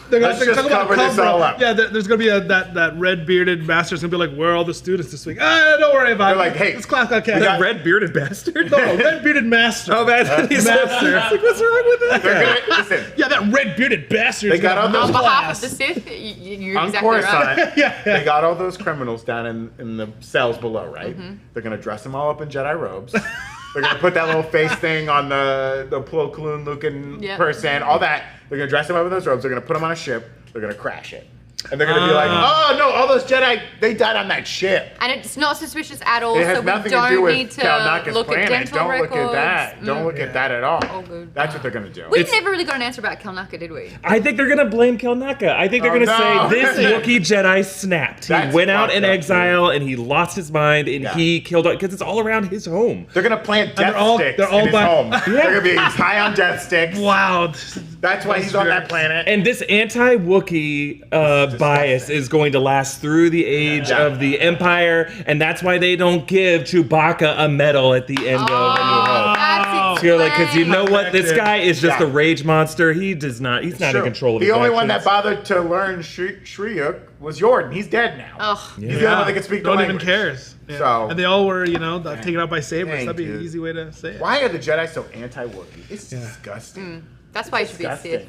Let's just talking about cover this cover-up. all up. Yeah, there's gonna be that red bearded master's gonna be like, where are all the students this week? Don't worry about it. They're like, hey, it's class cat. that red bearded bastard. No, red bearded master. Oh, man. He's Master. like, what's wrong with that? They're gonna, listen, Yeah, that red bearded bastard. They got all those On behalf class. of the Sith, you're on exactly right. Coruscant, they got all those criminals down in the cells below, right? They're going to dress them all up in Jedi robes. They're going to put that little face thing on the Plo Koon-looking person, all that. They're going to dress them up in those robes. They're going to put them on a ship. They're going to crash it. And they're going to be like, oh, no, all those Jedi, they died on that ship. And it's not suspicious at all, It has so we nothing to do don't with need to Kalnaka's look at planet. dental Don't records. look at that. Don't look at that at all. Oh, good. That's what they're going to do. We never really got an answer about Kalnaka, did we? I think they're gonna blame Kelnaka. I think they're Oh, gonna no. say this Wookiee Jedi snapped. He That's went out fucked in up, exile and he lost his mind and Yeah. he killed because it's all around his home. They're going to plant death sticks they're all in his by- home. They're going to be he's high on death sticks. Wow. That's why he's on that planet. And this anti-Wookiee bias is going to last through the age Yeah. of the Empire, and that's why they don't give Chewbacca a medal at the end of A New Hope. That's Oh, So you're like, because you know what? This Effective. guy is just Yeah. a rage monster. He's not in control of The his only one that actions. bothered to learn Shriuk was Jordan. He's dead now. Ugh. He's the only one that can speak the Don't even language. cares. Yeah. So- and they all were, taken out by sabers. Dang, That'd be dude. an easy way to say it. Why are the Jedi so anti-Wookiee? It's disgusting. That's why you should be a Sith.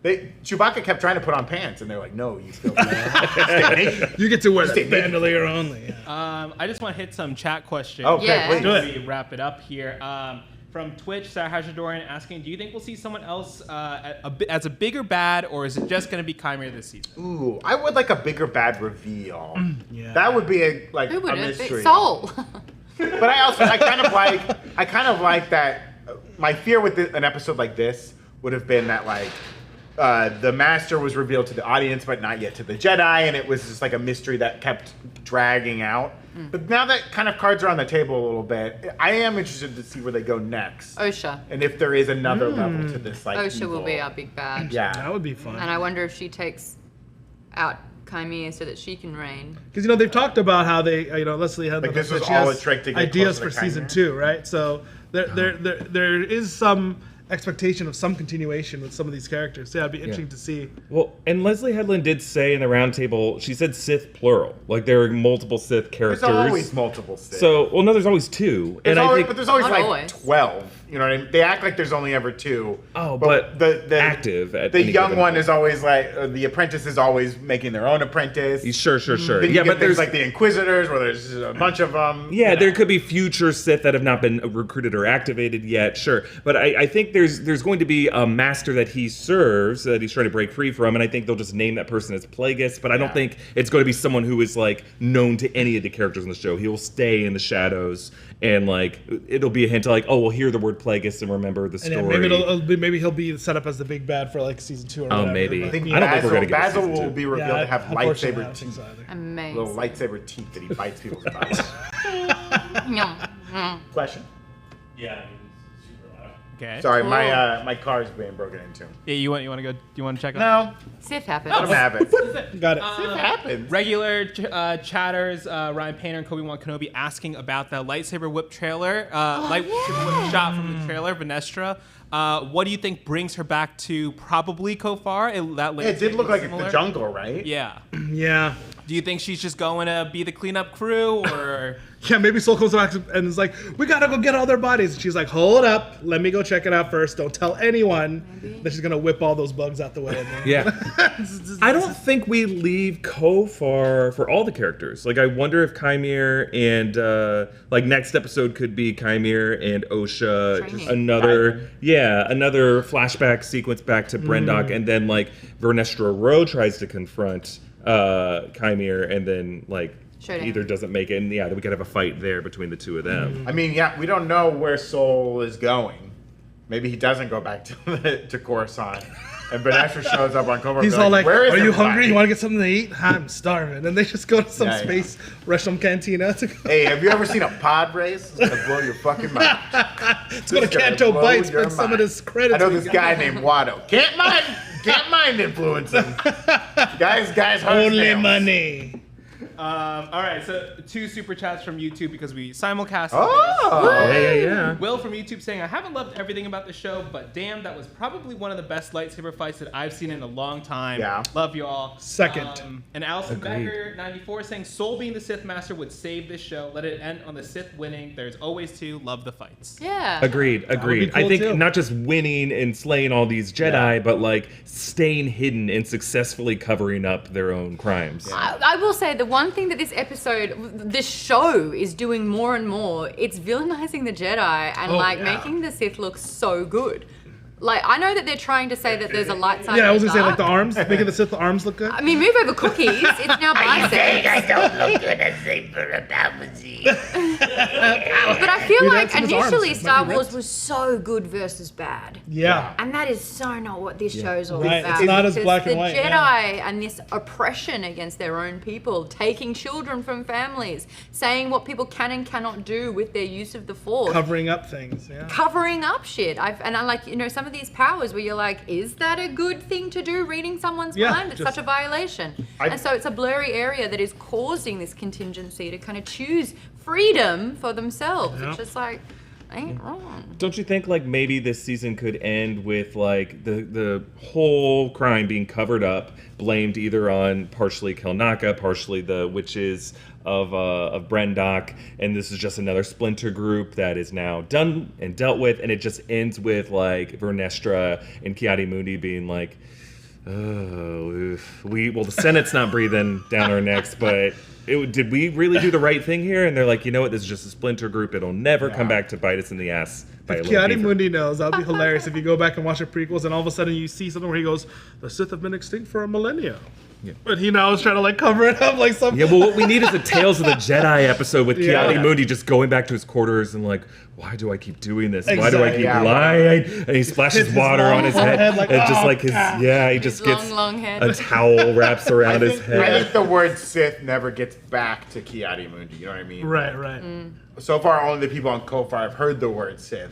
Chewbacca kept trying to put on pants, and they're like, "No, you still stay naked." You get to wear Stay that naked. bandolier only. I just want to hit some chat questions. Okay, Yeah. please. Do it. Before we wrap it up here. From Twitch, Sarah Hashadorian asking, do you think we'll see someone else as a bigger bad, or is it just going to be Qimir this season? Ooh, I would like a bigger bad reveal. Yeah. That would be a Who would it? mystery. Soul. But I kind of like that. My fear with an episode like this would have been that the master was revealed to the audience, but not yet to the Jedi, and it was just like a mystery that kept dragging out. But now that kind of cards are on the table a little bit, I am interested to see where they go next, Osha. and if there is another level to this. Osha will evil. be our big bad. Yeah. That would be fun. And I wonder if she takes out Qimir so that she can reign. Because they've talked about how they, Leslie had Like, this that was she all has a trick to get ideas closer for to season Qimir. 2, right? So there is some expectation of some continuation with some of these characters. So yeah, it'd be interesting to see. Well, and Leslie Headland did say in the roundtable, she said Sith plural. Like there are multiple Sith characters. There's always multiple Sith. So, well, no, there's always two. There's and always, I think, but there's always Not like always. 12. You know what I mean? They act like there's only ever 2. Oh, but the active at the any young given one point. is always like the apprentice is always making their own apprentice. Sure. Then you Yeah, get but things there's like the Inquisitors, where there's a bunch of them. yeah, there could be future Sith that have not been recruited or activated yet. Sure, but I think there's going to be a master that he serves that he's trying to break free from, and I think they'll just name that person as Plagueis. But I don't think it's going to be someone who is like known to any of the characters in the show. He will stay in the shadows, and like it'll be a hint to like, oh, we'll hear the word Plagueis and remember the And story. yeah, maybe he'll be set up as the big bad for like season 2 or whatever. maybe. I think I don't think we're gonna get a Basil season will 2. be revealed to have unfortunately, I lightsaber don't think teeth. so either. Amazing. Little lightsaber teeth that he bites people's thighs. Yum. Question. Yeah. Okay. Sorry, my car is being broken into. Yeah, you want to go? Do you want to check out? No, Sith happens. let him have it. Got it. It happens. Regular chatters, Ryan Painter and Kobe-Wan Kenobi asking about the lightsaber whip trailer, lightsaber whip shot from the trailer, Venestra. What do you think brings her back to probably Kofar? It did look like the jungle, right? Yeah. Yeah. Do you think she's just going to be the cleanup crew, or? Yeah, maybe Soul comes back and is like, we gotta go get all their bodies. And she's like, hold up, let me go check it out first. Don't tell anyone. Then she's gonna whip all those bugs out the way. And then, Yeah. I don't think we leave Kofar for all the characters. Like, I wonder if Qimir and, like, next episode could be Qimir and Osha. Training. Just another flashback sequence back to Brendok. And then, like, Vernestra Rowe tries to confront Qimir and then, like, Showdown. either doesn't make it. And, yeah, we could have a fight there between the two of them. I mean, yeah, we don't know where Soul is going. Maybe he doesn't go back to Coruscant. And Vanessa shows up on Cobra. he's all like, where is are you everybody?" hungry? You wanna get something to eat? I'm starving. And they just go to some Yeah, yeah. space restaurant cantina to go. Hey, have you ever seen a pod race? It's gonna blow your fucking mind. Let's go to It's gonna Canto blow Bites, your spend some of mind. this credit. I know this guy named Watto. Can't mind influencing. Guys, hard as Only nails. money. All right, so 2 super chats from YouTube because we simulcast. Oh. Yeah. Will from YouTube saying, I haven't loved everything about the show, but damn, that was probably one of the best lightsaber fights that I've seen in a long time. Yeah. Love you all. Second. And Allison Agreed. Becker, 94, saying, Soul being the Sith Master would save this show. Let it end on the Sith winning. There's always 2. Love the fights. Yeah. Agreed. be I cool, think too. not just winning and slaying all these Jedi, but like staying hidden and successfully covering up their own crimes. I will say the one thing that this show is doing more and more, it's villainizing the Jedi and making the Sith look so good. Like, I know that they're trying to say that there's a light side. Yeah, I was and gonna a say like the dark. arms, making the Sith arms look good. I mean, move over cookies. It's now biceps. don't look good as Saber Palpatine. But I feel We'd like add to his arms. initially Might be Star Wars ripped. was so good versus bad. Yeah. And that is so not what this show's all Right, about. it's not as Because black and the white, Jedi yeah. and this oppression against their own people, taking children from families, saying what people can and cannot do with their use of the Force. Covering up things. Yeah. Covering up shit. I'm like, some of these powers where you're like, is that a good thing to do, reading someone's Yeah, mind? It's just- such a violation. And so it's a blurry area that is causing this contingency to kind of choose freedom for themselves. Yeah. It's just like, Ain't wrong. Don't you think like maybe this season could end with like the whole crime being covered up, blamed either on partially Kelnaka, partially the witches of Brendok, and this is just another splinter group that is now done and dealt with, and it just ends with like Vernestra and Ki-Adi-Mundi being like, oh, the Senate's not breathing down our necks, but did we really do the right thing here? And they're like, you know what, this is just a splinter group. It'll never come back to bite us in the ass. Ki-Adi-Mundi knows. That would be hilarious if you go back and watch the prequels and all of a sudden you see something where he goes, the Sith have been extinct for a millennia. Yeah. But he now is trying to like cover it up like something. Yeah, well, what we need is a Tales of the Jedi episode with Ki-Adi-Mundi just going back to his quarters and like, why do I keep doing this? Why do I keep lying? And he splashes water on his head. Like, and just like he just gets long head. a towel wraps around his head. I think the word Sith never gets back to Ki-Adi-Mundi. You know what I mean? Right. So far, only the people on Ko-Fi have heard the word Sith.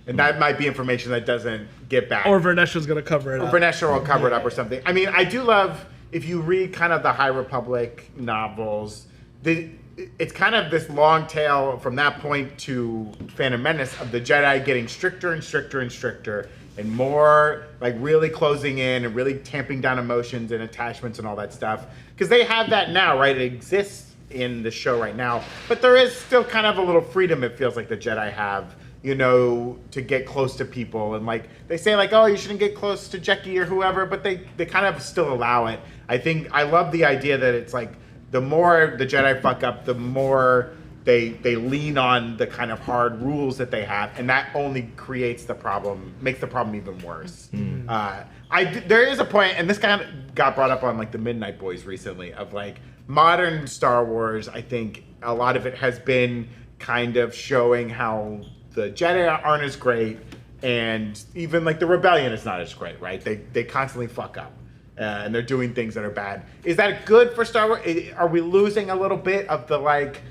And that might be information that doesn't get back. Or Vernestra's going to cover it up. Vernestra will cover it up or something. I mean, I do love, if you read kind of the High Republic novels, it's kind of this long tail from that point to Phantom Menace of the Jedi getting stricter and stricter and stricter and more like really closing in and really tamping down emotions and attachments and all that stuff. Because they have that now, right? It exists in the show right now. But there is still kind of a little freedom it feels like the Jedi have, you know, to get close to people. And like they say like, oh, you shouldn't get close to Jecki or whoever, but they kind of still allow it. I love the idea that it's like the more the Jedi fuck up, the more they lean on the kind of hard rules that they have, and that only creates the problem, makes the problem even worse. There is a point, and this kind of got brought up on like the Midnight Boys recently, of like modern Star Wars. I think a lot of it has been kind of showing how the Jedi aren't as great, and even like the Rebellion is not as great, right? They constantly fuck up. And they're doing things that are bad. Is that good for Star Wars? Are we losing a little bit of the like,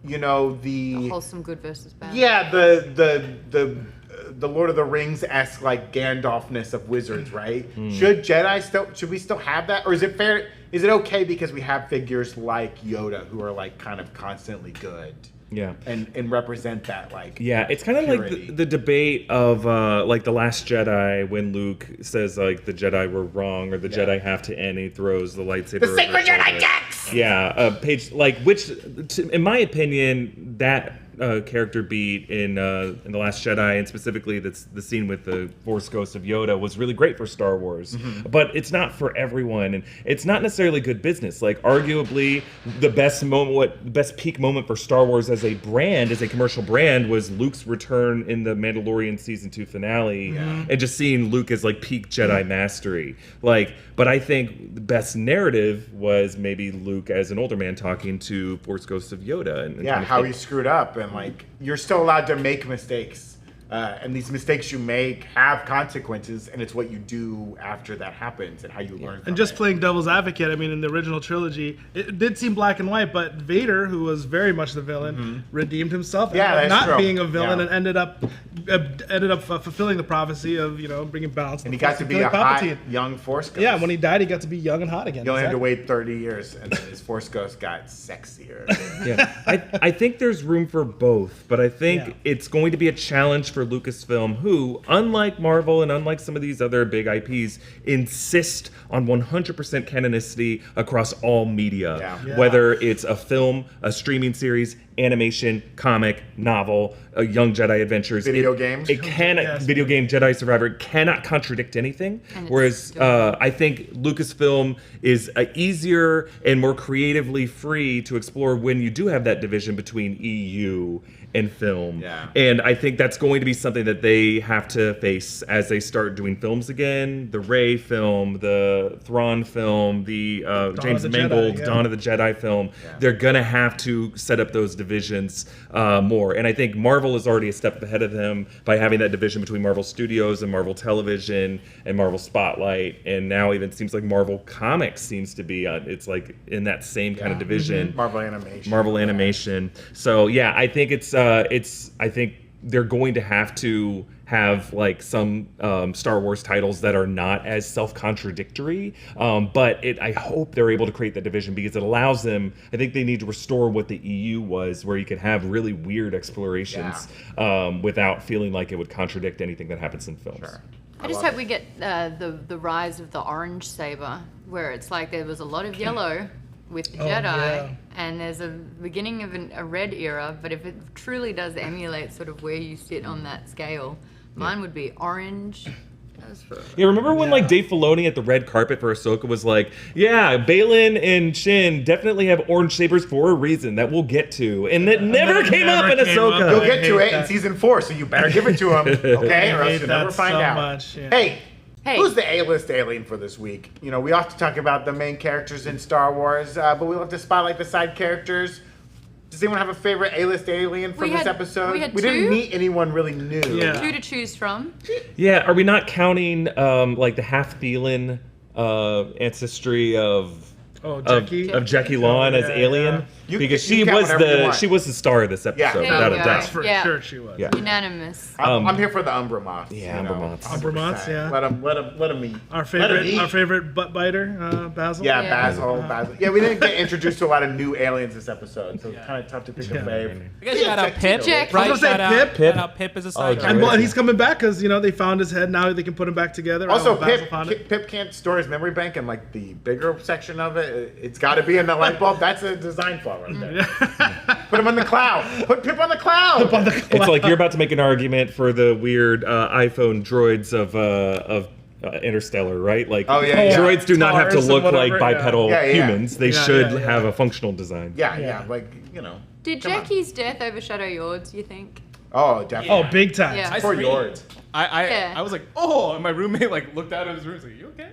you know, the wholesome good versus bad? Yeah, the Lord of the Rings-esque like Gandalf-ness of wizards, right? Should we still have that, or is it fair? Is it okay because we have figures like Yoda who are like kind of constantly good? Yeah. And represent that like it's kind of like the debate of like The Last Jedi when Luke says like the Jedi were wrong or the Jedi have to end, and he throws the lightsaber. The sacred Jedi Jax! Yeah, page like which in my opinion that character beat in The Last Jedi, and specifically that's the scene with the Force Ghost of Yoda, was really great for Star Wars. But it's not for everyone, and it's not necessarily good business. Like arguably the best peak moment for Star Wars as a brand, as a commercial brand, was Luke's return in the Mandalorian season 2 finale, and just seeing Luke as like peak Jedi mastery. Like, but I think the best narrative was maybe Luke as an older man talking to Force Ghost of Yoda, and kind of how he screwed up. And like you're still allowed to make mistakes, and these mistakes you make have consequences, and it's what you do after that happens and how you learn from and just it. playing devil's advocate, I mean, in the original trilogy, it did seem black and white, but Vader, who was very much the villain, redeemed himself, that's not true. being a villain, and ended up fulfilling the prophecy of, you know, bringing balance. And he got to be a hot young Force Ghost. Yeah, when he died, he got to be young and hot again. He only had to wait 30 years, and then his Force Ghost got sexier. I think there's room for both, but I think it's going to be a challenge for Lucasfilm, who, unlike Marvel and unlike some of these other big IPs, insist on 100% canonicity across all media. Whether it's a film, a streaming series, animation, comic, novel, Young Jedi Adventures, video games. It cannot video game Jedi Survivor cannot contradict anything. Whereas I think Lucasfilm is easier and more creatively free to explore when you do have that division between EU and film. And I think that's going to be something that they have to face as they start doing films again. The Rey film, the Thrawn film, the James Mangold Dawn of the Jedi film. They're gonna have to set up those divisions more. And I think Marvel is already a step ahead of them by having that division between Marvel Studios and Marvel Television and Marvel Spotlight. And now even seems like Marvel Comics seems to be it's like in that same kind of division. Marvel Animation. So yeah, I think I think they're going to have like some Star Wars titles that are not as self-contradictory, but I hope they're able to create that division because it allows them. I think they need to restore what the EU was, where you could have really weird explorations without feeling like it would contradict anything that happens in films. Sure. I just hope we get the rise of the orange saber, where it's like there was a lot of yellow with the Jedi, and there's a beginning of a red era, but if it truly does emulate sort of where you sit on that scale, mine would be orange. Yeah, remember when like Dave Filoni at the red carpet for Ahsoka was like, yeah, Balin and Shin definitely have orange sabers for a reason that we'll get to, and it never came up in Ahsoka. You'll get to it in season 4, so you better give it to him, okay? Or else you'll never find out. Hey, who's the A-list alien for this week? You know, we often talk about the main characters in Star Wars, but we love to spotlight the side characters. Does anyone have a favorite A-list alien from this episode? We didn't meet anyone really new. Yeah. 2 to choose from. Yeah, are we not counting like the half Thelan ancestry of Jackie Lawn as alien? Because she was the star of this episode, without a doubt. For sure she was. Yeah. Unanimous. I'm here for the Umbra Moths. Yeah, Umbra Moths. Umbra Moths, yeah. Let them eat. Our favorite butt biter, Basil. Yeah, Basil. Yeah, we didn't get introduced to a lot of new aliens this episode, so it's kind of tough to pick a fave. You guys shout out Pip, Jack. right? I was gonna say Pip. Shout out Pip as a side And he's coming back because they found his head. Now they can put him back together. Also, Pip can't store his memory bank in like the bigger section of it. It's got to be in the light bulb. That's a design flaw right there. Put him on the cloud. Put Pip on the cloud. It's like you're about to make an argument for the weird iPhone droids of Interstellar, right? Like, droids do not have to look like bipedal humans. They should have a functional design. Yeah. Like, Did Jackie's death overshadow yours, you think? Oh, definitely. Oh, big time. Yeah. For yours. I was like, oh, and my roommate like looked out of his room and was like, you okay?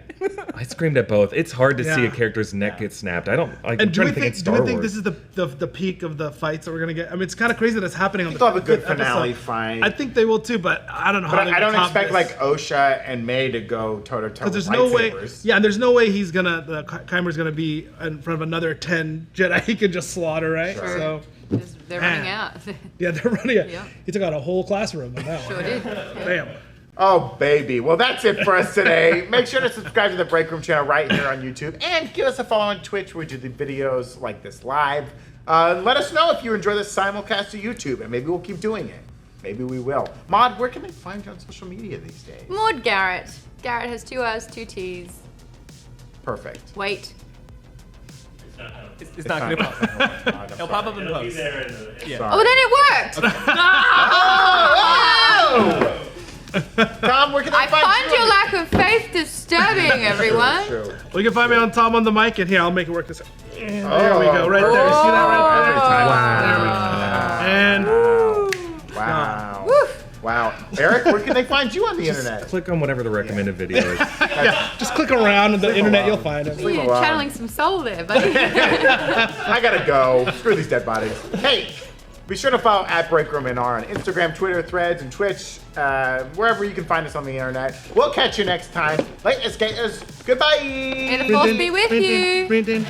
I screamed at both. It's hard to see a character's neck get snapped. I'm trying to think it's Star Wars. Do we think this is the peak of the fights that we're gonna get? I mean, it's kind of crazy that it's happening on the They'll have a good episode. finale fight. I think they will too, but I don't know how. But I don't expect like Osha and Mae to go toe to toe. There's no way. Yeah, and there's no way Qimir's gonna be in front of another 10 Jedi he can just slaughter, right? Sure. So. They're running out. Yeah, they're running out. Yeah. He took out a whole classroom on that Sure one. did. Bam. Oh, baby. Well, that's it for us today. Make sure to subscribe to the Breakroom channel right here on YouTube. And give us a follow on Twitch where we do the videos like this live. Let us know if you enjoy this simulcast to YouTube, and maybe we'll keep doing it. Maybe we will. Maude, where can they find you on social media these days? Maude Garrett. Garrett has 2 R's, 2 T's. Perfect. Wait. It's not going to pop up. It'll pop up in post. Oh, then it worked! Tom, where can I they find find you? your lack of faith disturbing, everyone. True. Well, you can find me on Tom on the mic, and here, I'll make it work this way. And there we go, right there. See that right there? Wow. There we go. And Wow. Woof. Wow. Eric, where can they find you on the internet? Click on whatever the recommended video is. yeah, just click around on the internet, you'll find it. You're channeling some soul there, buddy. I gotta go. Screw these dead bodies. Hey, be sure to follow at Breakroom NR on Instagram, Twitter, Threads, and Twitch, wherever you can find us on the internet. We'll catch you next time. Late Escapers, goodbye. May the force be with you. Brandon.